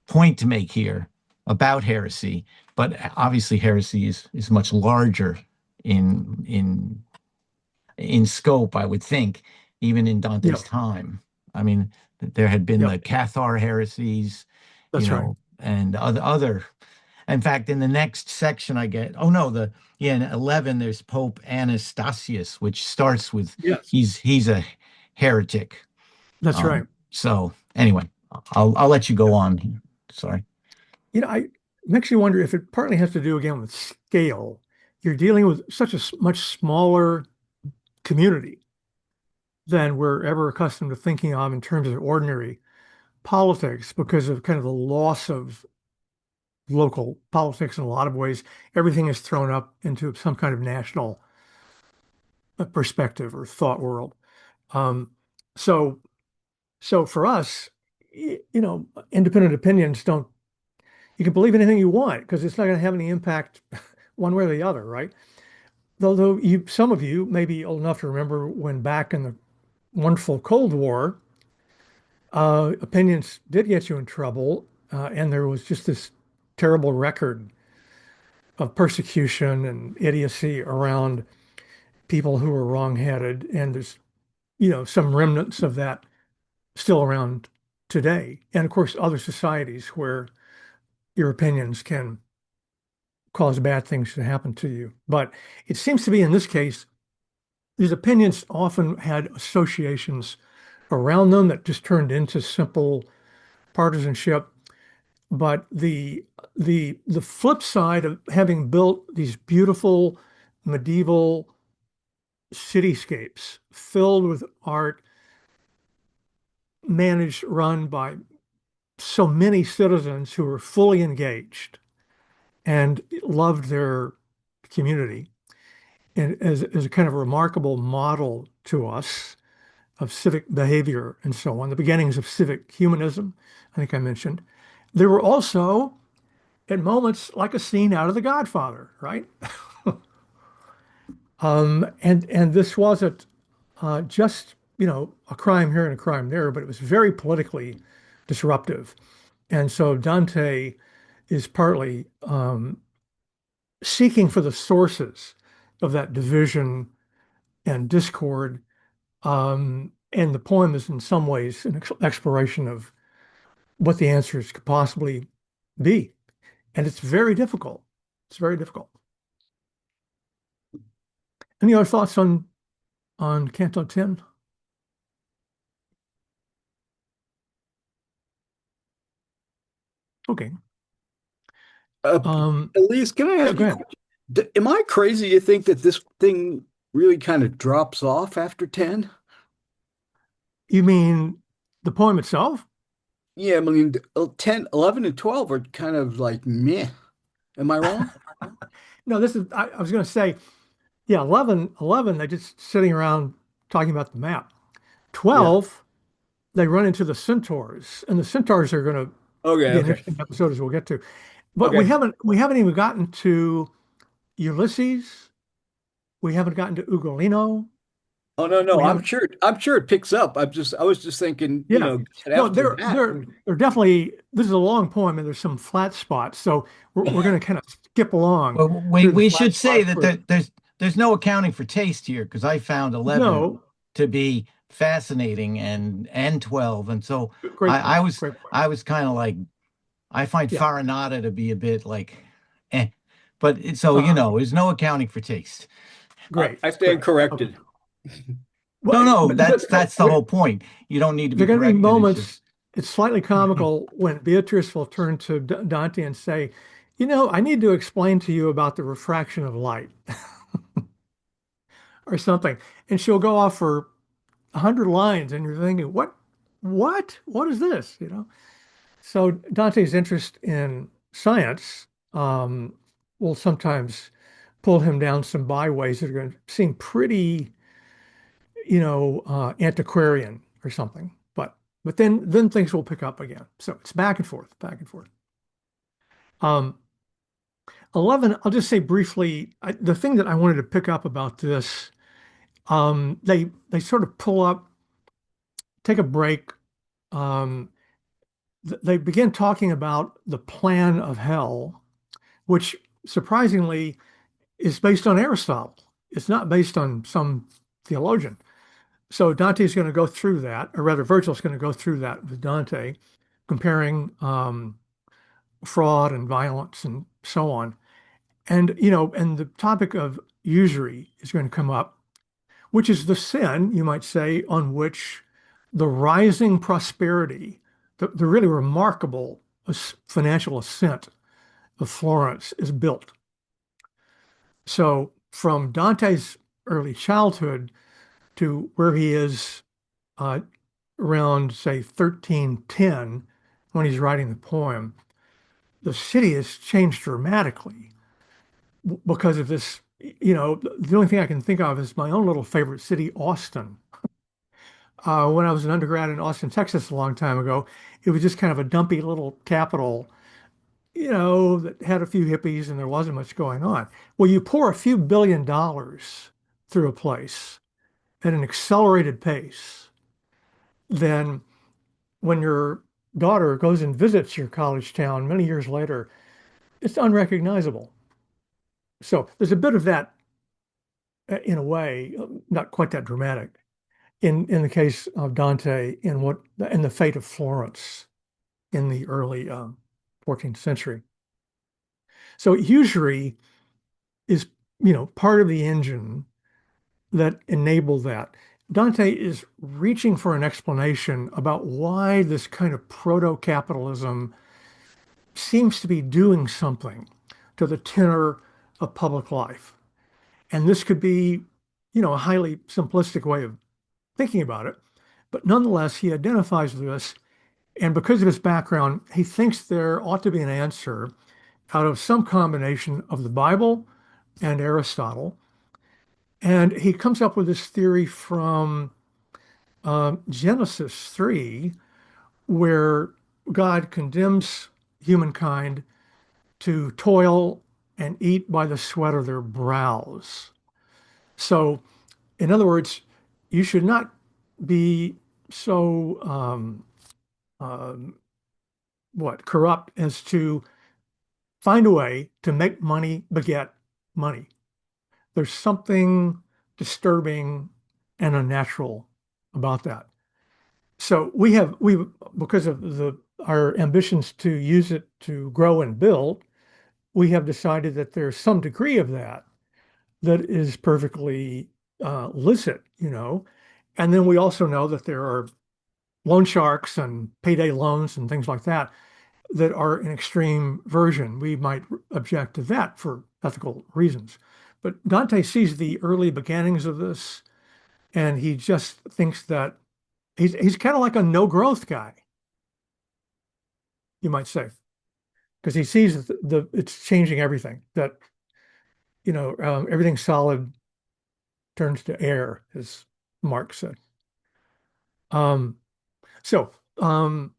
point to make here about heresy, but obviously heresy is much larger in in in scope, I would think, even in
Yeah.
Dante's time. I mean, there had been
Yeah.
the Cathar heresies,
That's right.
and other. In fact, in the next section, I get, oh no, in 11, there's Pope Anastasius, which starts with
Yes.
he's a heretic.
That's right.
So anyway, I'll let you go on. Sorry.
I makes you wonder if it partly has to do again with scale. You're dealing with such a much smaller community than we're ever accustomed to thinking of in terms of ordinary politics because of kind of the loss of local politics in a lot of ways. Everything is thrown up into some kind of national perspective or thought world. Um, so, so for us, independent opinions don't, you can believe anything you want because it's not going to have any impact one way or the other, right? Although some of you may be old enough to remember when back in the wonderful Cold War, opinions did get you in trouble, and there was just this terrible record of persecution and idiocy around people who were wrong-headed, and there's some remnants of that still around today, and of course other societies where your opinions can cause bad things to happen to you. But it seems to be in this case, these opinions often had associations around them that just turned into simple partisanship. But the flip side of having built these beautiful medieval cityscapes filled with art, managed, run by so many citizens who were fully engaged and loved their community, and as a kind of remarkable model to us of civic behavior and so on, the beginnings of civic humanism, I think I mentioned. There were also, at moments, like a scene out of The Godfather, right? And this wasn't just, a crime here and a crime there, but it was very politically disruptive. And so Dante is partly seeking for the sources of that division and discord. And the poem is in some ways an exploration of what the answers could possibly be. And it's very difficult. It's very difficult. Any other thoughts on Canto 10? Okay. Um,
Elise, can I
yeah,
ask
go
you a
ahead.
question? Am I crazy to think that this thing really kind of drops off after 10?
You mean the poem itself?
Yeah, I mean, 10, 11, and 12 are kind of like meh. Am I wrong?
No, I was going to say, yeah, 11, they're just sitting around talking about the map.
Yeah.
12, they run into the centaurs, and the centaurs are going to
Okay,
be an
okay.
interesting episode as we'll get to. But we
Okay.
haven't even gotten to Ulysses. We haven't gotten to Ugolino.
Oh no, no,
We haven't.
I'm sure it picks up. I was just thinking,
Yeah. No,
after that.
they're definitely. This is a long poem, and there's some flat spots, so we're going to kind of skip along
Well,
through the
we
flat
should say
spots.
that there's no accounting for taste here because I found 11
No,
to be fascinating and 12, and so
great point. Great point.
I was kind of like I find
Yeah.
Farinata to be a bit like, eh, but so
Uh,
there's no accounting for taste.
great.
I stand
Great. Okay.
corrected.
Well,
No, no,
but
that's the whole point. You don't need to
there
be
are going to be
corrected. It's just
moments. It's slightly comical when Beatrice will turn to Dante and say, I need to explain to you about the refraction of light or something. And she'll go off for 100 lines, and you're thinking, what is this? So Dante's interest in science will sometimes pull him down some byways that are going to seem pretty, antiquarian or something. But then things will pick up again. So it's back and forth, back and forth. Um, 11, I'll just say briefly, the thing that I wanted to pick up about this, they sort of pull up, take a break. Um, they begin talking about the plan of hell, which surprisingly is based on Aristotle. It's not based on some theologian. So Dante's going to go through that, or rather, Virgil's going to go through that with Dante, comparing fraud and violence and so on. And the topic of usury is going to come up, which is the sin, you might say, on which the rising prosperity, the really remarkable financial ascent of Florence is built. So from Dante's early childhood to where he is uh, around, say, 1310, when he's writing the poem, the city has changed dramatically because of this. The only thing I can think of is my own little favorite city, Austin. When I was an undergrad in Austin, Texas, a long time ago, it was just kind of a dumpy little capital, that had a few hippies and there wasn't much going on. Well, you pour a few $1 billion through a place at an accelerated pace, then when your daughter goes and visits your college town many years later, it's unrecognizable. So there's a bit of that in a way, not quite that dramatic in the case of Dante in the fate of Florence in the early 14th century. So usury is, part of the engine that enabled that. Dante is reaching for an explanation about why this kind of proto-capitalism seems to be doing something to the tenor of public life. And this could be, a highly simplistic way of thinking about it. But nonetheless, he identifies this. And because of his background, he thinks there ought to be an answer out of some combination of the Bible and Aristotle. And he comes up with this theory from Genesis 3, where God condemns humankind to toil and eat by the sweat of their brows. So, in other words, you should not be so corrupt as to find a way to make money beget money. There's something disturbing and unnatural about that. So we because of our ambitions to use it to grow and build, we have decided that there's some degree of that is perfectly licit. And then we also know that there are loan sharks and payday loans and things like that are an extreme version. We might object to that for ethical reasons. But Dante sees the early beginnings of this, and he just thinks that he's kind of like a no growth guy, you might say, because he sees it's changing everything. That everything solid turns to air, as Marx said. Um, so um,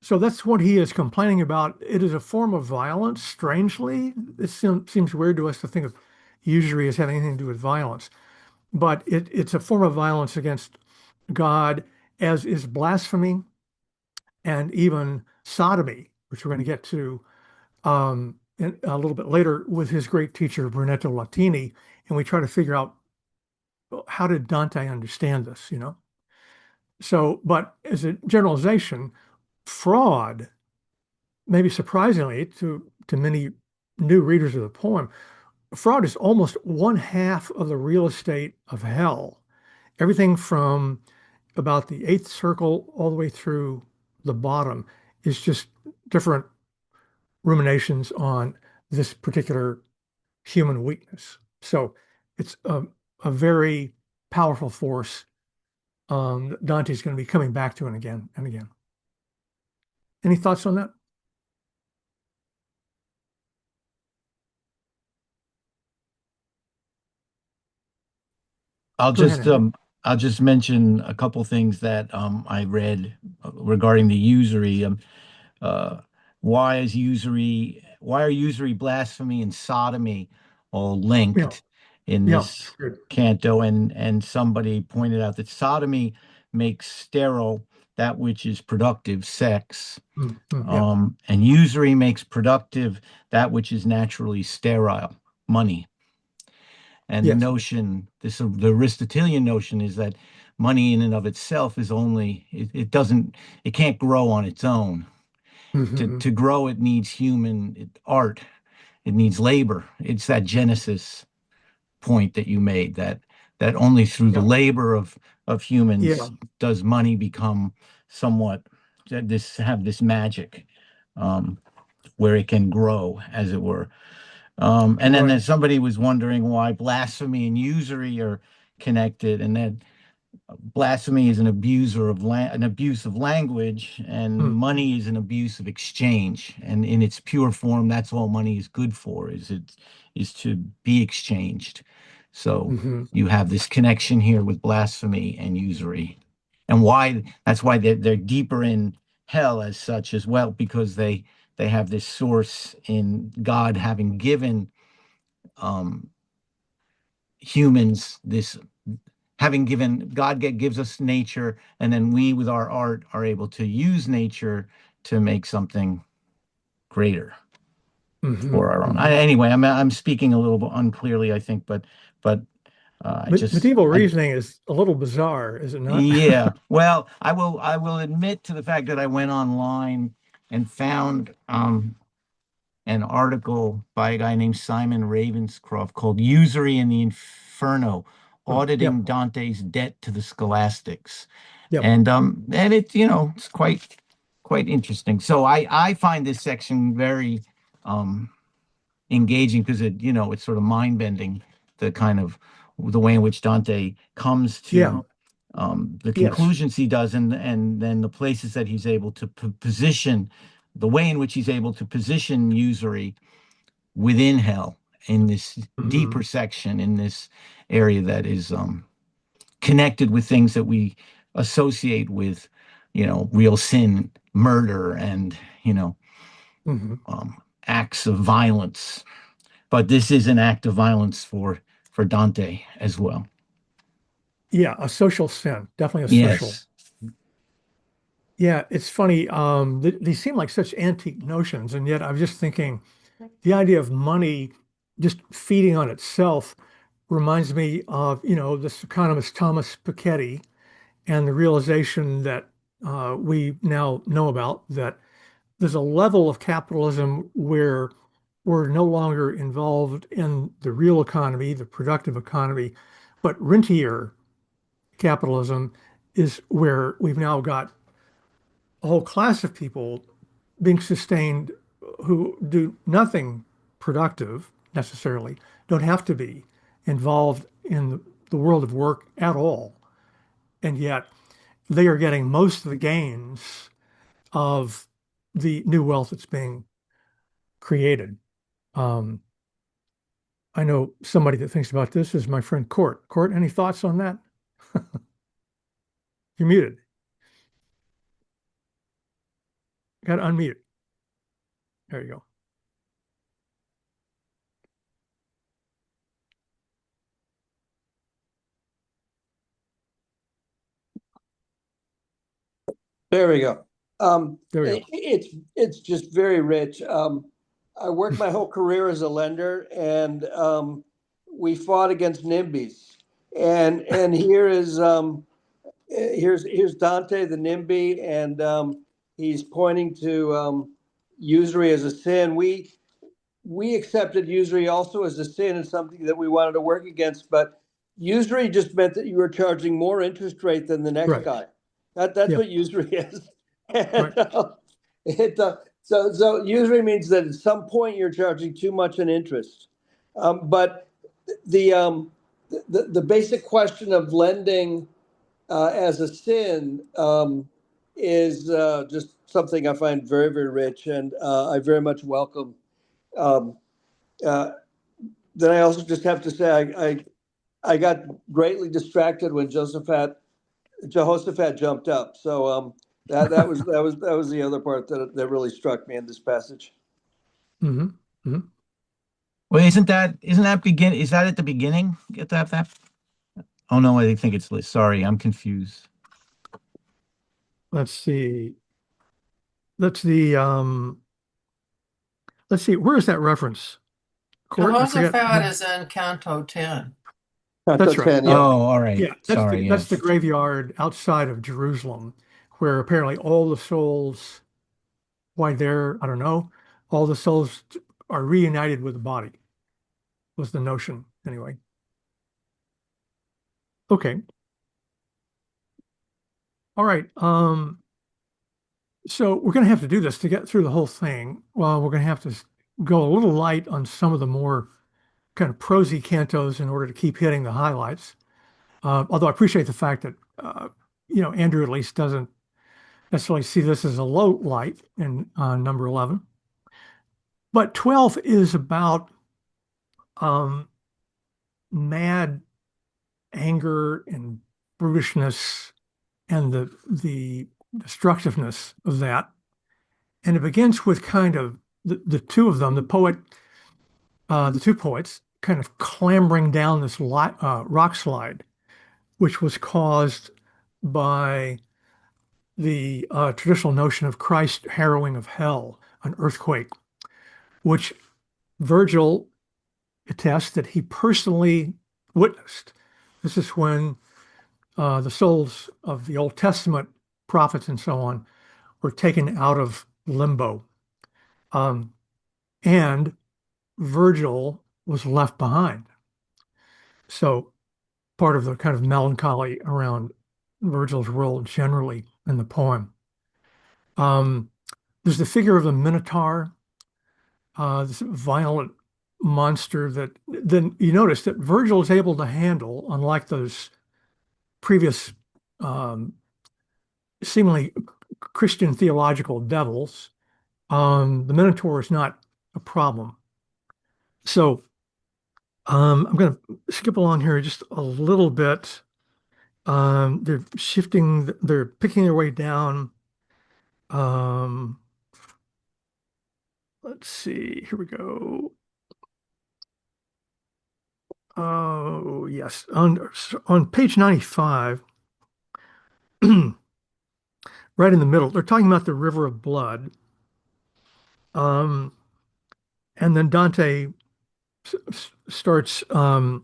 So that's what he is complaining about. It is a form of violence, strangely. It seems weird to us to think of usury as having anything to do with violence. but it's a form of violence against God, as is blasphemy and even sodomy, which we're going to get to a little bit later with his great teacher Brunetto Latini, and we try to figure out how did Dante understand this, you know? So, but as a generalization, fraud, maybe surprisingly to many new readers of the poem, fraud is almost one half of the real estate of hell. Everything from about the eighth circle all the way through the bottom is just different ruminations on this particular human weakness. So it's a very powerful force Dante's going to be coming back to and again and again. Any thoughts on that?
I'll
Go ahead,
just
Andrew.
I'll just mention a couple things that I read regarding the usury. Uh, why are usury, blasphemy, and sodomy all
Yeah,
linked in
yeah, it's
this
good.
canto? And somebody pointed out that sodomy makes sterile that which is productive, sex,
Yeah,
and usury makes productive that which is naturally sterile, money. And the
yes.
notion, the Aristotelian notion is that money in and of itself is only, it doesn't, it can't grow on its own. To grow, it needs art, it needs labor. It's that Genesis point that you made, that only through the
Yeah,
labor of
yeah,
humans does money become somewhat, have this magic, um, where it can grow, as it were. And then
right.
somebody was wondering why blasphemy and usury are connected, and that blasphemy is an abuse of language, and
Mm,
money is an abuse of exchange. And in its pure form, that's all money is good for, is to be exchanged. So
hmm
you have this connection here with blasphemy and usury, and why that's why they're deeper in hell as such as well, because they have this source in God having given um, humans this, having given gives us nature, and then we with our art are able to use nature to make something greater for our own.
hmm
Anyway, I'm speaking a little bit unclearly, I think, but
Medieval reasoning is a little bizarre, is it not?
yeah. Well, I will admit to the fact that I went online and found an article by a guy named Simon Ravenscroft called Usury in the Inferno,
Yep,
Auditing Dante's Debt to the Scholastics.
yep.
And it's quite interesting. So I find this section very engaging, because it's sort of mind-bending, the kind of the way in which Dante comes
Yeah,
to the
yes.
conclusions he does, and then the places that he's able to position, the way in which he's able to position usury within hell, in this
hmm
deeper section, in this area that is connected with things that we associate with, real sin, murder, and
hmm
acts of violence. But this is an act of violence for Dante as well.
Yeah, a social sin, definitely a social.
Yes.
Yeah, it's funny. They seem like such antique notions, and yet I was just thinking the idea of money just feeding on itself reminds me of, this economist Thomas Piketty and the realization that we now know about, that there's a level of capitalism where we're no longer involved in the real economy, the productive economy, but rentier capitalism is where we've now got a whole class of people being sustained who do nothing productive necessarily, don't have to be involved in the world of work at all. And yet they are getting most of the gains of the new wealth that's being created. Um, I know somebody that thinks about this is my friend Court. Court, any thoughts on that? You're muted. Got to unmute. There you go.
There we go.
There we go.
It's just very rich. I worked my whole career as a lender, and we fought against NIMBYs. And here's Dante the NIMBY, and he's pointing to usury as a sin. We accepted usury also as a sin and something that we wanted to work against, but usury just meant that you were charging more interest rate than the next
Right.
guy. That's
Yep.
what usury is. And,
Right.
so usury means that at some point you're charging too much in interest. But the basic question of lending as a sin is just something I find very, very rich, and I very much welcome. Um, uh, then I also just have to say I got greatly distracted when Jehoshaphat jumped up. So that was the other part that really struck me in this passage.
Hmm. Hmm.
Well, is that at the beginning? Get that? Oh no, I think it's sorry, I'm confused.
Let's see. That's the let's see, where is that reference? Court, I forget.
Jehoshaphat is in Canto 10.
That's right.
10,
Oh,
yeah.
all right.
Yeah,
Sorry,
that's the
yes.
graveyard outside of Jerusalem, where apparently all the souls, why there, I don't know, all the souls are reunited with the body, was the notion anyway. Okay. All right. So we're going to have to do this to get through the whole thing. Well, we're going to have to go a little light on some of the more kind of prosy cantos in order to keep hitting the highlights. Although I appreciate the fact that Andrew at least doesn't necessarily see this as a low light in number 11. But 12 is about um, mad anger and brutishness and the destructiveness of that. And it begins with kind of the two of them, the two poets, kind of clambering down this rock slide, which was caused by the traditional notion of Christ harrowing of hell, an earthquake, which Virgil attests that he personally witnessed. This is when the souls of the Old Testament prophets and so on were taken out of limbo. And Virgil was left behind. So part of the kind of melancholy around Virgil's role generally in the poem. There's the figure of the Minotaur, this violent monster that then you notice that Virgil is able to handle, unlike those previous seemingly Christian theological devils. The Minotaur is not a problem. So I'm going to skip along here just a little bit. They're picking their way down. Let's see, here we go. Oh, yes. On page 95, right in the middle, they're talking about the river of blood. And then Dante starts a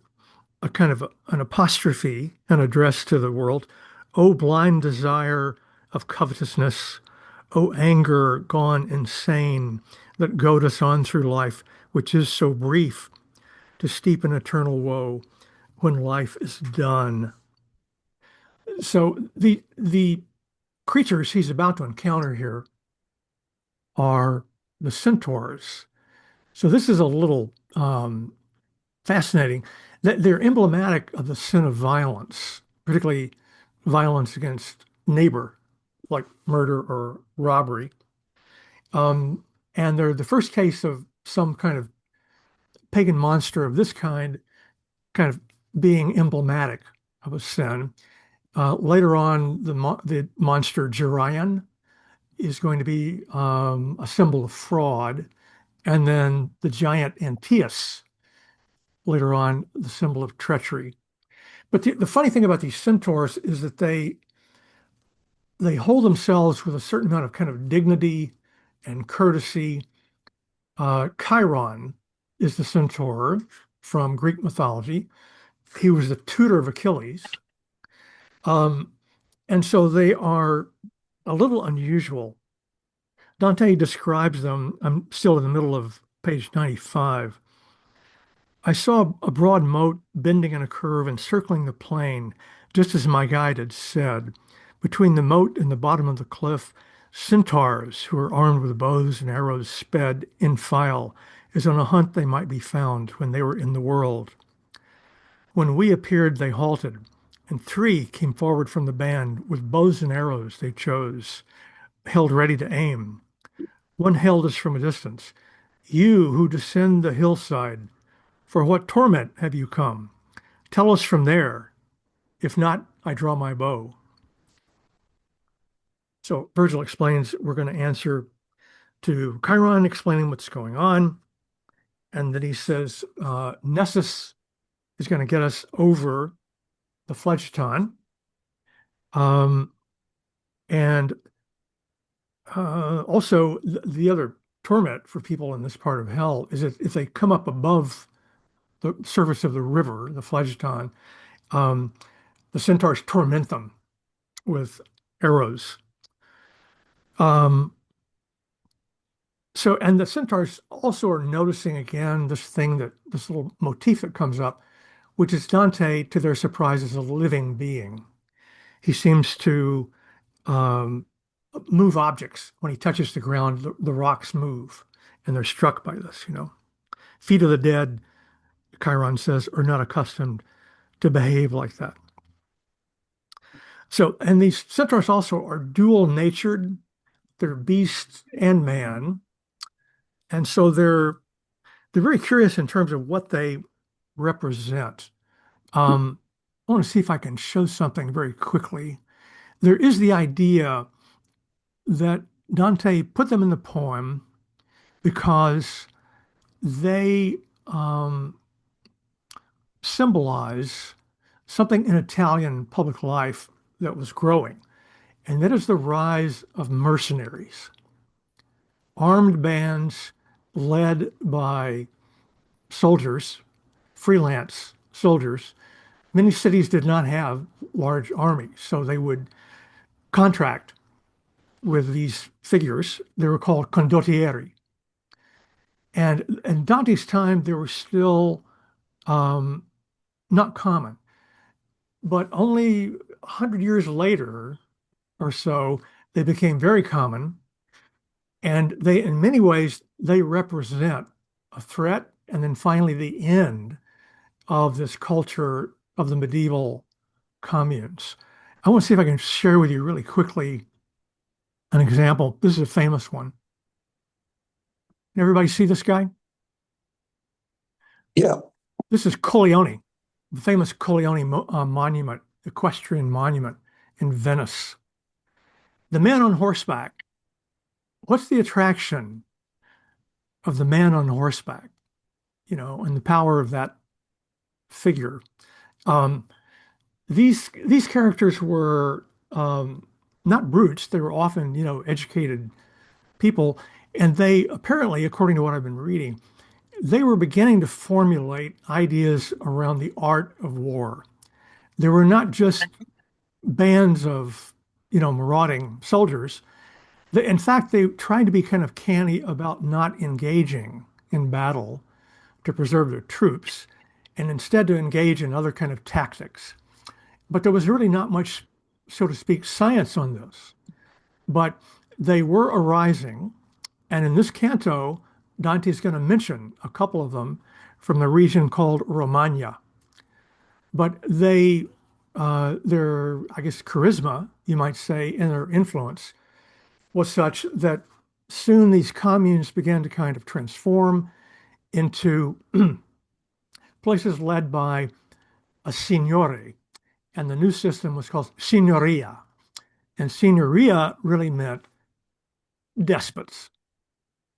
kind of an apostrophe, an address to the world. O blind desire of covetousness, O anger gone insane that goad us on through life, which is so brief, to steep in eternal woe when life is done. So the creatures he's about to encounter here are the centaurs. So this is a little fascinating. That they're emblematic of the sin of violence, particularly violence against neighbor, like murder or robbery. And they're the first case of some kind of pagan monster of this kind of being emblematic of a sin. Later on, the monster Gerion is going to be a symbol of fraud. And then the giant Antaeus, later on, the symbol of treachery. But the funny thing about these centaurs is that they they hold themselves with a certain amount of kind of dignity and courtesy. Chiron is the centaur from Greek mythology. He was the tutor of Achilles. Um, and so they are a little unusual. Dante describes them. I'm still in the middle of page 95. I saw a broad moat bending in a curve encircling the plain, just as my guide had said. Between the moat and the bottom of the cliff, centaurs who were armed with bows and arrows sped in file, as on a hunt they might be found when they were in the world. When we appeared, they halted, and three came forward from the band with bows and arrows they chose, held ready to aim. One hailed us from a distance. You who descend the hillside, for what torment have you come? Tell us from there. If not, I draw my bow. So Virgil explains we're going to answer to Chiron, explaining what's going on. And then he says Nessus is going to get us over the Phlegethon. Um, and also, the other torment for people in this part of hell is that if they come up above the surface of the river, the Phlegethon, um, the centaurs torment them with arrows. Um, and the centaurs also are noticing again this little motif that comes up, which is Dante, to their surprise, is a living being. He seems to um, move objects. When he touches the ground, the rocks move, and they're struck by this, Feet of the dead, Chiron says, are not accustomed to behave like that. So, and these centaurs also are dual natured. They're beast and man. And so they're very curious in terms of what they represent. I want to see if I can show something very quickly. There is the idea that Dante put them in the poem because they symbolize something in Italian public life that was growing, and that is the rise of mercenaries, armed bands led by soldiers, freelance soldiers. Many cities did not have large armies, so they would contract with these figures. They were called condottieri. And in Dante's time, they were still not common. But only 100 years later or so, they became very common. And they, in many ways, they represent a threat and then finally the end of this culture of the medieval communes. I want to see if I can share with you really quickly an example. This is a famous one. Everybody see this guy?
Yeah.
This is Colleone, the famous Colleone monument, equestrian monument in Venice. The man on horseback. What's the attraction of the man on horseback? And the power of that figure. Um, these characters were not brutes. They were often, educated people, and they apparently, according to what I've been reading, they were beginning to formulate ideas around the art of war. They were not just bands of, marauding soldiers. In fact, they tried to be kind of canny about not engaging in battle to preserve their troops and instead to engage in other kind of tactics. But there was really not much, so to speak, science on this. But they were arising. And in this canto, Dante is going to mention a couple of them from the region called Romagna. But their, I guess, charisma, you might say, and their influence was such that soon these communes began to kind of transform into places led by a signore. And the new system was called signoria. And signoria really meant despots.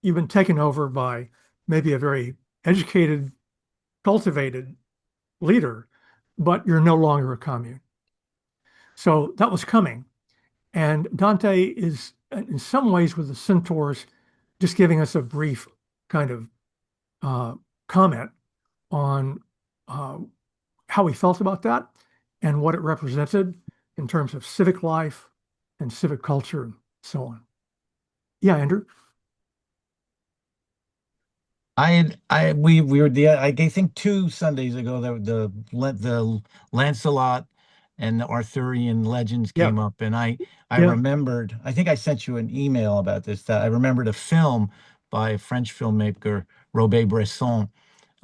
You've been taken over by maybe a very educated, cultivated leader, but you're no longer a commune. So that was coming. And Dante is, in some ways, with the centaurs, just giving us a brief kind of uh, comment on uh, how he felt about that and what it represented in terms of civic life and civic culture and so on. Yeah, Andrew.
We were I think 2 Sundays ago that the Lancelot and the Arthurian legends
Yeah,
came up, and I
yeah.
remembered. I think I sent you an email about this. That I remembered a film by a French filmmaker, Robert Bresson,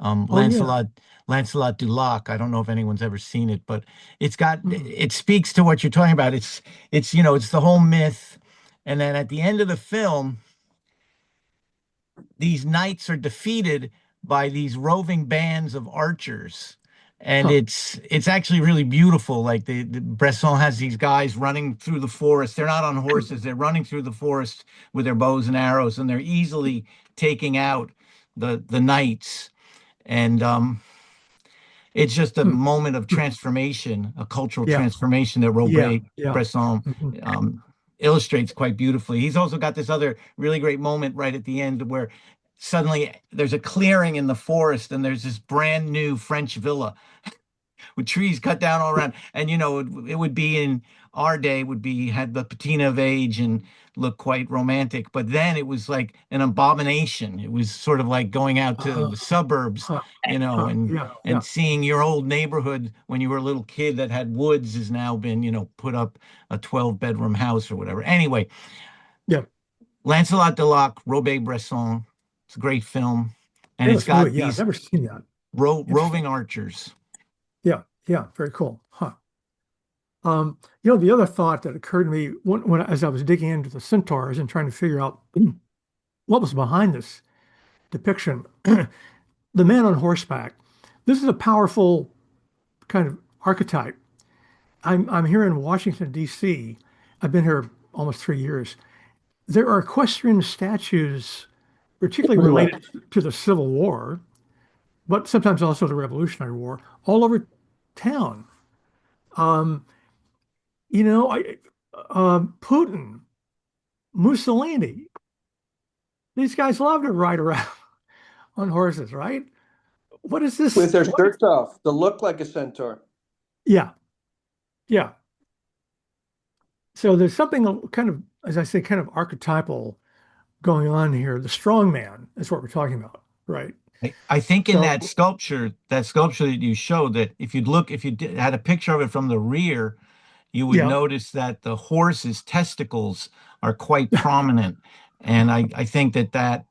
Oh, yeah.
Lancelot du Lac. I don't know if anyone's ever seen it, but
Mm.
it speaks to what you're talking about. It's it's the whole myth, and then at the end of the film these knights are defeated by these roving bands of archers. And
Huh.
it's actually really beautiful. Like the Bresson has these guys running through the forest. They're not on horses. They're running through the forest with their bows and arrows, and they're easily taking out the knights. And it's just a
Hmm.
moment of
Hmm.
transformation, a cultural
Yeah,
transformation that
yeah,
Robert
yeah.
Bresson
Mhm.
um, illustrates quite beautifully. He's also got this other really great moment right at the end where suddenly there's a clearing in the forest and there's this brand new French villa with trees cut down all around. And it would be in our day would be had the patina of age and look quite romantic. But then it was like an abomination. It was sort of like going out to
Uh-huh.
the suburbs,
Huh. Huh. Yeah,
and
yeah,
seeing your old neighborhood when you were a little kid that had woods has now been, put up a 12-bedroom house or whatever. Anyway,
yeah.
Lancelot Delac, Robert Bresson. It's a great film. And it's
Famous movie.
got
Yeah, I've
these
never seen that.
roving
Interesting.
archers.
Yeah, yeah. Very cool. Huh. The other thought that occurred to me as I was digging into the centaurs and trying to figure out what was behind this depiction, the man on horseback. This is a powerful kind of archetype. I'm here in Washington, D.C. I've been here almost 3 years. There are equestrian statues, particularly
Everywhere.
related to the Civil War, but sometimes also the Revolutionary War, all over town. Um, you know, I, Putin, Mussolini, these guys love to ride around on horses, right? What is
With
this?
their shirts off, to look like a centaur.
Yeah, yeah. So there's something kind of, as I say, kind of archetypal going on here. The strong man is what we're talking about, right?
I think in
So,
that sculpture that you showed, that if you had a picture of it from the rear, you would
yeah,
notice that the horse's testicles are quite prominent. And I think that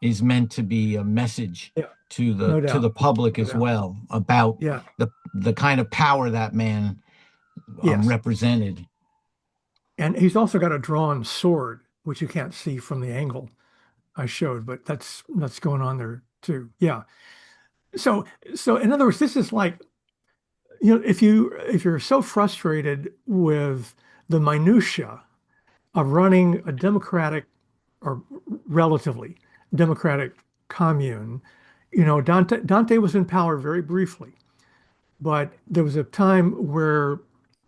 is meant to be a message
yeah,
to the
no
to
doubt,
the public
no
as
doubt.
well about
Yeah,
the kind of power that man
yes.
represented.
And he's also got a drawn sword, which you can't see from the angle I showed, but that's going on there too. Yeah. So so in other words, this is like, if you're so frustrated with the minutia of running a democratic or relatively democratic commune, Dante was in power very briefly, but there was a time where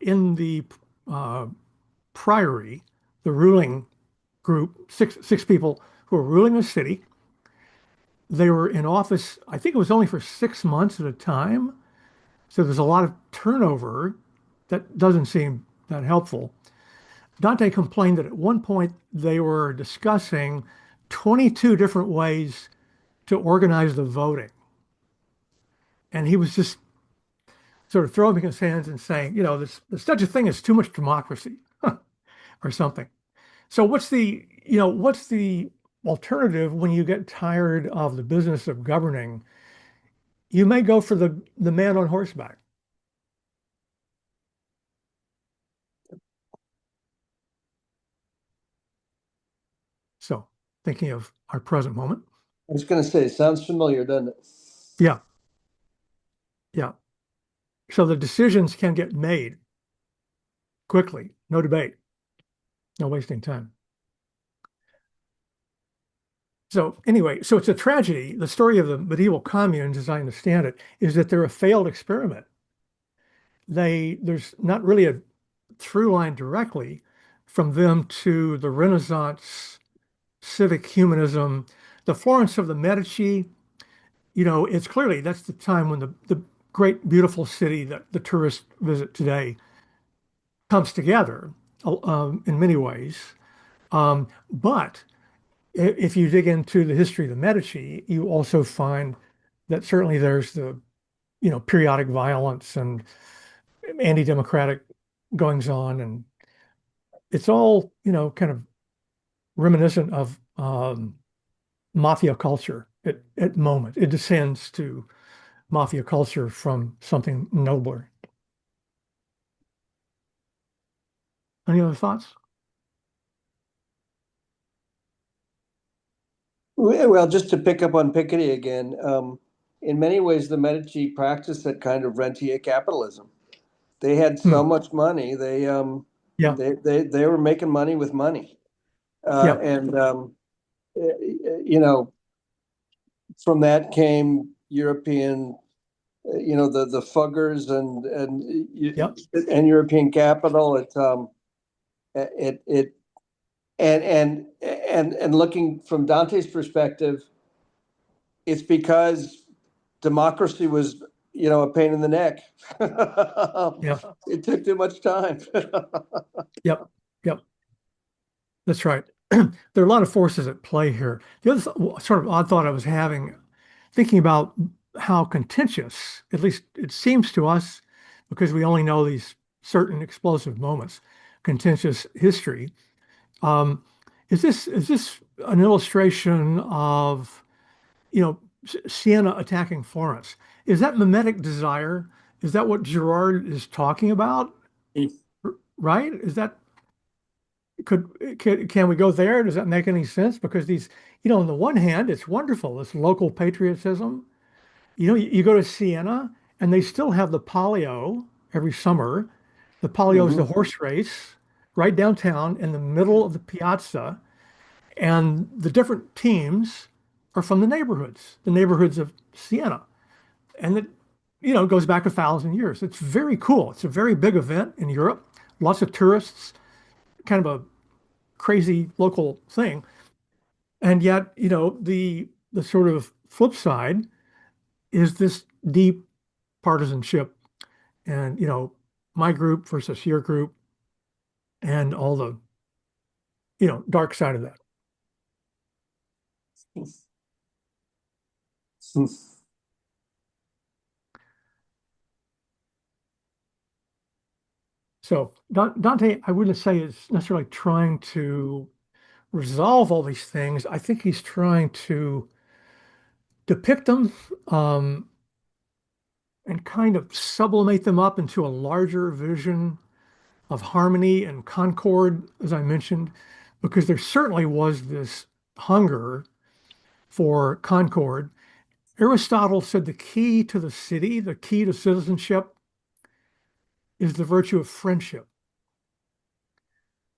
in the uh, priory, the ruling group, six people who were ruling the city, they were in office, I think it was only for 6 months at a time. So there's a lot of turnover that doesn't seem that helpful. Dante complained that at one point they were discussing 22 different ways to organize the voting. And he was just sort of throwing his hands and saying, there's such a thing as too much democracy or something. So what's the alternative when you get tired of the business of governing? You may go for the man on horseback. So thinking of our present moment.
I was going to say, sounds familiar, doesn't it?
Yeah, yeah. So the decisions can get made quickly, no debate, no wasting time. So anyway, so it's a tragedy. The story of the medieval communes, as I understand it, is that they're a failed experiment. There's not really a through line directly from them to the Renaissance, civic humanism, the Florence of the Medici, it's clearly that's the time when the great, beautiful city that the tourists visit today comes together in many ways. But if you dig into the history of the Medici, you also find that certainly there's the, periodic violence and anti-democratic goings on, and it's all, kind of reminiscent of mafia culture at moment. It descends to mafia culture from something nobler. Any other thoughts?
Well, just to pick up on Piketty again, in many ways, the Medici practiced that kind of rentier capitalism. They had so
Hmm.
much money,
Yeah,
they were making money with money,
yeah,
and you know, from that came European, the Fuggers
yeah,
and European capital. It and looking from Dante's perspective, it's because democracy was, a pain in the neck.
yeah,
It took too much time.
yep, yep. That's right. There are a lot of forces at play here. The other sort of odd thought I was having, thinking about how contentious, at least it seems to us, because we only know these certain explosive moments, contentious history. Um, is this an illustration of, Siena attacking Florence? Is that mimetic desire? Is that what Gerard is talking about? Right? Is that can we go there? Does that make any sense? Because these, on the one hand, it's wonderful, this local patriotism. You go to Siena and they still have the Palio every summer. The Palio is the
Mhm.
horse race right downtown in the middle of the piazza. And the different teams are from the neighborhoods of Siena. And it, goes back 1,000 years. It's very cool. It's a very big event in Europe. Lots of tourists, kind of a crazy local thing. And yet, the sort of flip side is this deep partisanship and, my group versus your group and all the, dark side of that. So Dante, I wouldn't say is necessarily trying to resolve all these things. I think he's trying to depict them and kind of sublimate them up into a larger vision of harmony and concord, as I mentioned, because there certainly was this hunger for concord. Aristotle said the key to the city, the key to citizenship, is the virtue of friendship.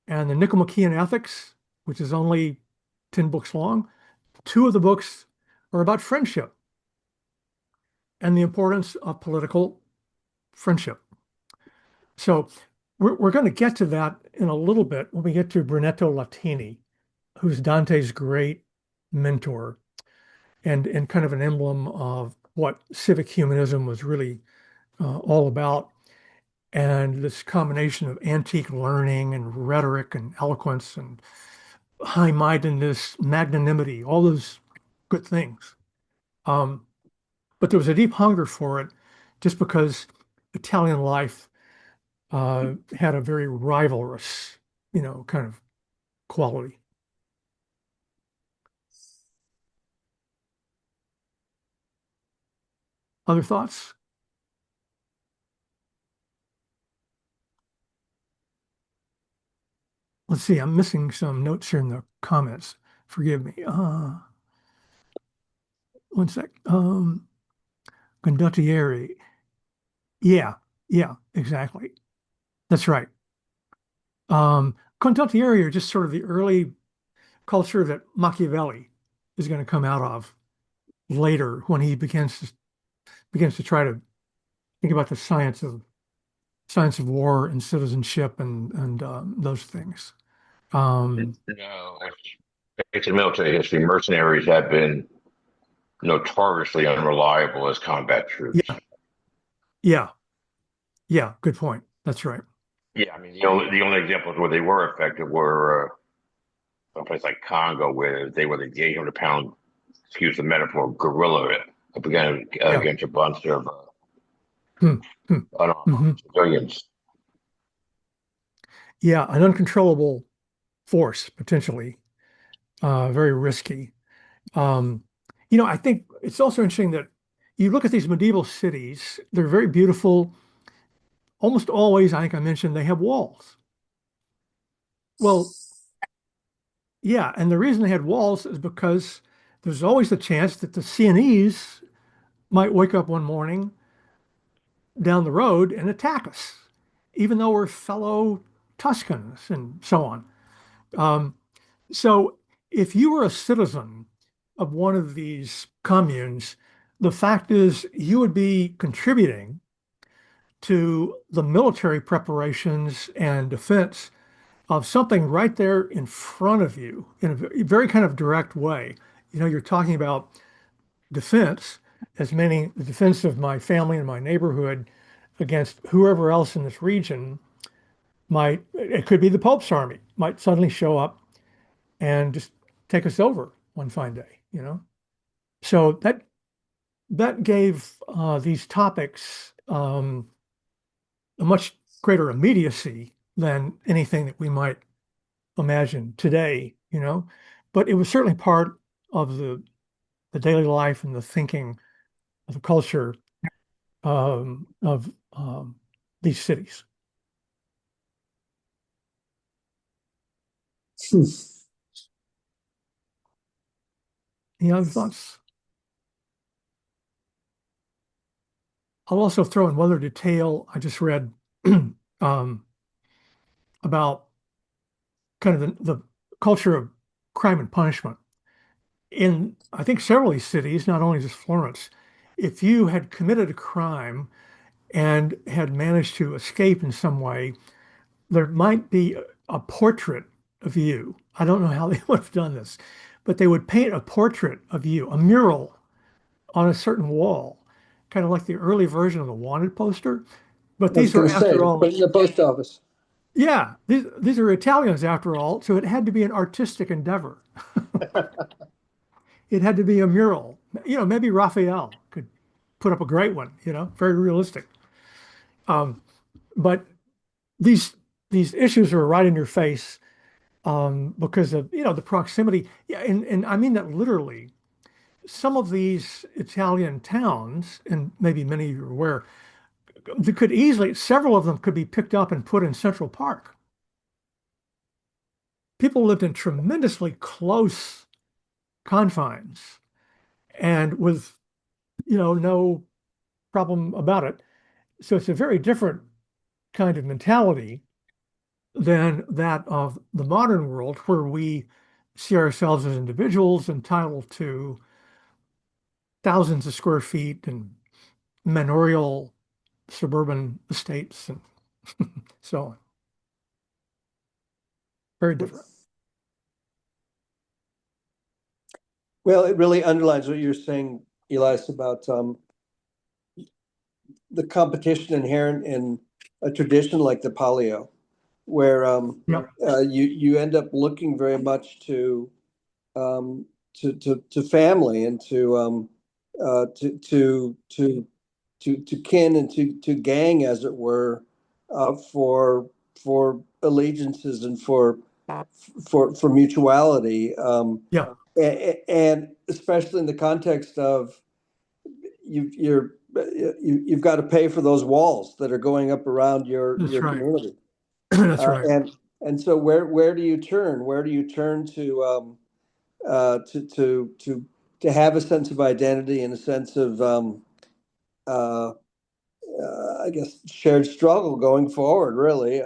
And the Nicomachean Ethics, which is only 10 books long, two of the books are about friendship and the importance of political friendship. So we're going to get to that in a little bit when we get to Brunetto Latini, who's Dante's great mentor and kind of an emblem of what civic humanism was really all about. And this combination of antique learning and rhetoric and eloquence and high-mindedness, magnanimity, all those good things. Um, but there was a deep hunger for it just because Italian life had a very rivalrous, kind of quality. Other thoughts? Let's see, I'm missing some notes here in the comments. Forgive me. One sec. Condottieri. Yeah, yeah, exactly. That's right. Condottieri are just sort of the early culture that Machiavelli is going to come out of later when he begins to try to think about the science of war and citizenship and those things.
No, it's in military history. Mercenaries have been notoriously unreliable as combat troops.
Yeah, yeah, yeah. Good point. That's right.
Yeah, I mean the only examples where they were effective were someplace like Congo, where they were the 800-pound, excuse the metaphor, gorilla up
Yeah.
against a bunch of
Hmm. Hmm.
unarmed
Hmm.
civilians.
Yeah, an uncontrollable force potentially, very risky. Um, I think it's also interesting that you look at these medieval cities, they're very beautiful. Almost always, I think I mentioned, they have walls. Well, yeah, and the reason they had walls is because there's always the chance that the Sienese might wake up one morning down the road and attack us, even though we're fellow Tuscans and so on. Um, so if you were a citizen of one of these communes, the fact is you would be contributing to the military preparations and defense of something right there in front of you in a very kind of direct way. You're talking about defense as meaning the defense of my family and my neighborhood against whoever else in this region it could be the Pope's army, might suddenly show up and just take us over one fine day. So that gave these topics a much greater immediacy than anything that we might imagine today. But it was certainly part of the daily life and the thinking of the culture of these cities. Any other thoughts? I'll also throw in one other detail I just read um, about kind of the culture of crime and punishment. In, I think, several of these cities, not only just Florence, if you had committed a crime and had managed to escape in some way, there might be a portrait of you. I don't know how they would have done this, but they would paint a portrait of you, a mural on a certain wall, kind of like the early version of the wanted poster. But
I was
these are,
going to say,
after
put
all,
it in the post office.
yeah, these are Italians after all, so it had to be an artistic endeavor. It had to be a mural. Maybe Raphael could put up a great one, very realistic. Um, but these these issues are right in your face because of the proximity. Yeah, and I mean that literally. Some of these Italian towns, and maybe many of you are aware, several of them could be picked up and put in Central Park. People lived in tremendously close confines and with, no problem about it. So it's a very different kind of mentality than that of the modern world, where we see ourselves as individuals entitled to thousands of square feet and manorial suburban estates and so on. Very different.
Well, it really underlines what you're saying, Elias, about the competition inherent in a tradition like the palio, where
Yeah,
you end up looking very much um, to family and to kin and to gang, as it were, for allegiances and for mutuality,
yeah,
and especially in the context of you've got to pay for those walls that are going up around
that's
your
right.
community.
That's right.
And so where do you turn? Where do you turn uh, to to to to have a sense of identity and a sense of uh, I guess shared struggle going forward? Really,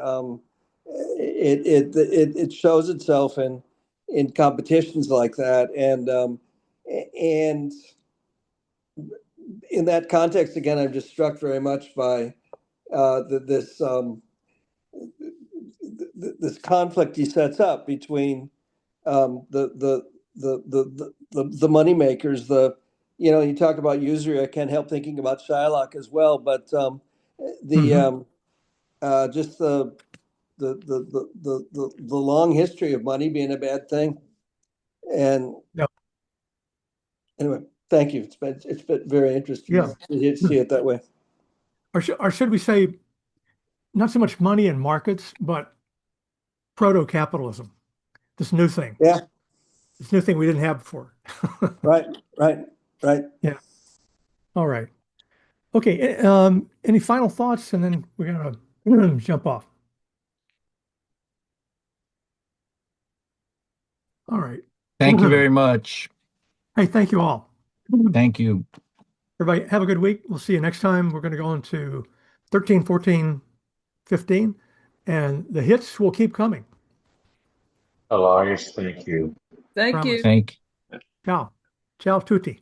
it shows itself in competitions like that, and in that context, again, I'm just struck very much by this this conflict he sets up between the money makers. You talk about usury. I can't help thinking about Shylock as well, but the just the long history of money being a bad thing. And
Yeah.
anyway, thank you. It's been very interesting
Yeah.
to see it that way.
Or should we say not so much money and markets, but proto-capitalism, this new thing.
Yeah.
This new thing we didn't have before.
Right.
Yeah. All right. Okay. Any final thoughts? And then we're gonna jump off. All right.
Thank you very much.
Hey, thank you all.
Thank you.
Everybody have a good week. We'll see you next time. We're going to go into 13, 14, 15, and the hits will keep coming.
Elias, thank you.
Thank
Promise.
you.
Thank
Ciao. Ciao tutti.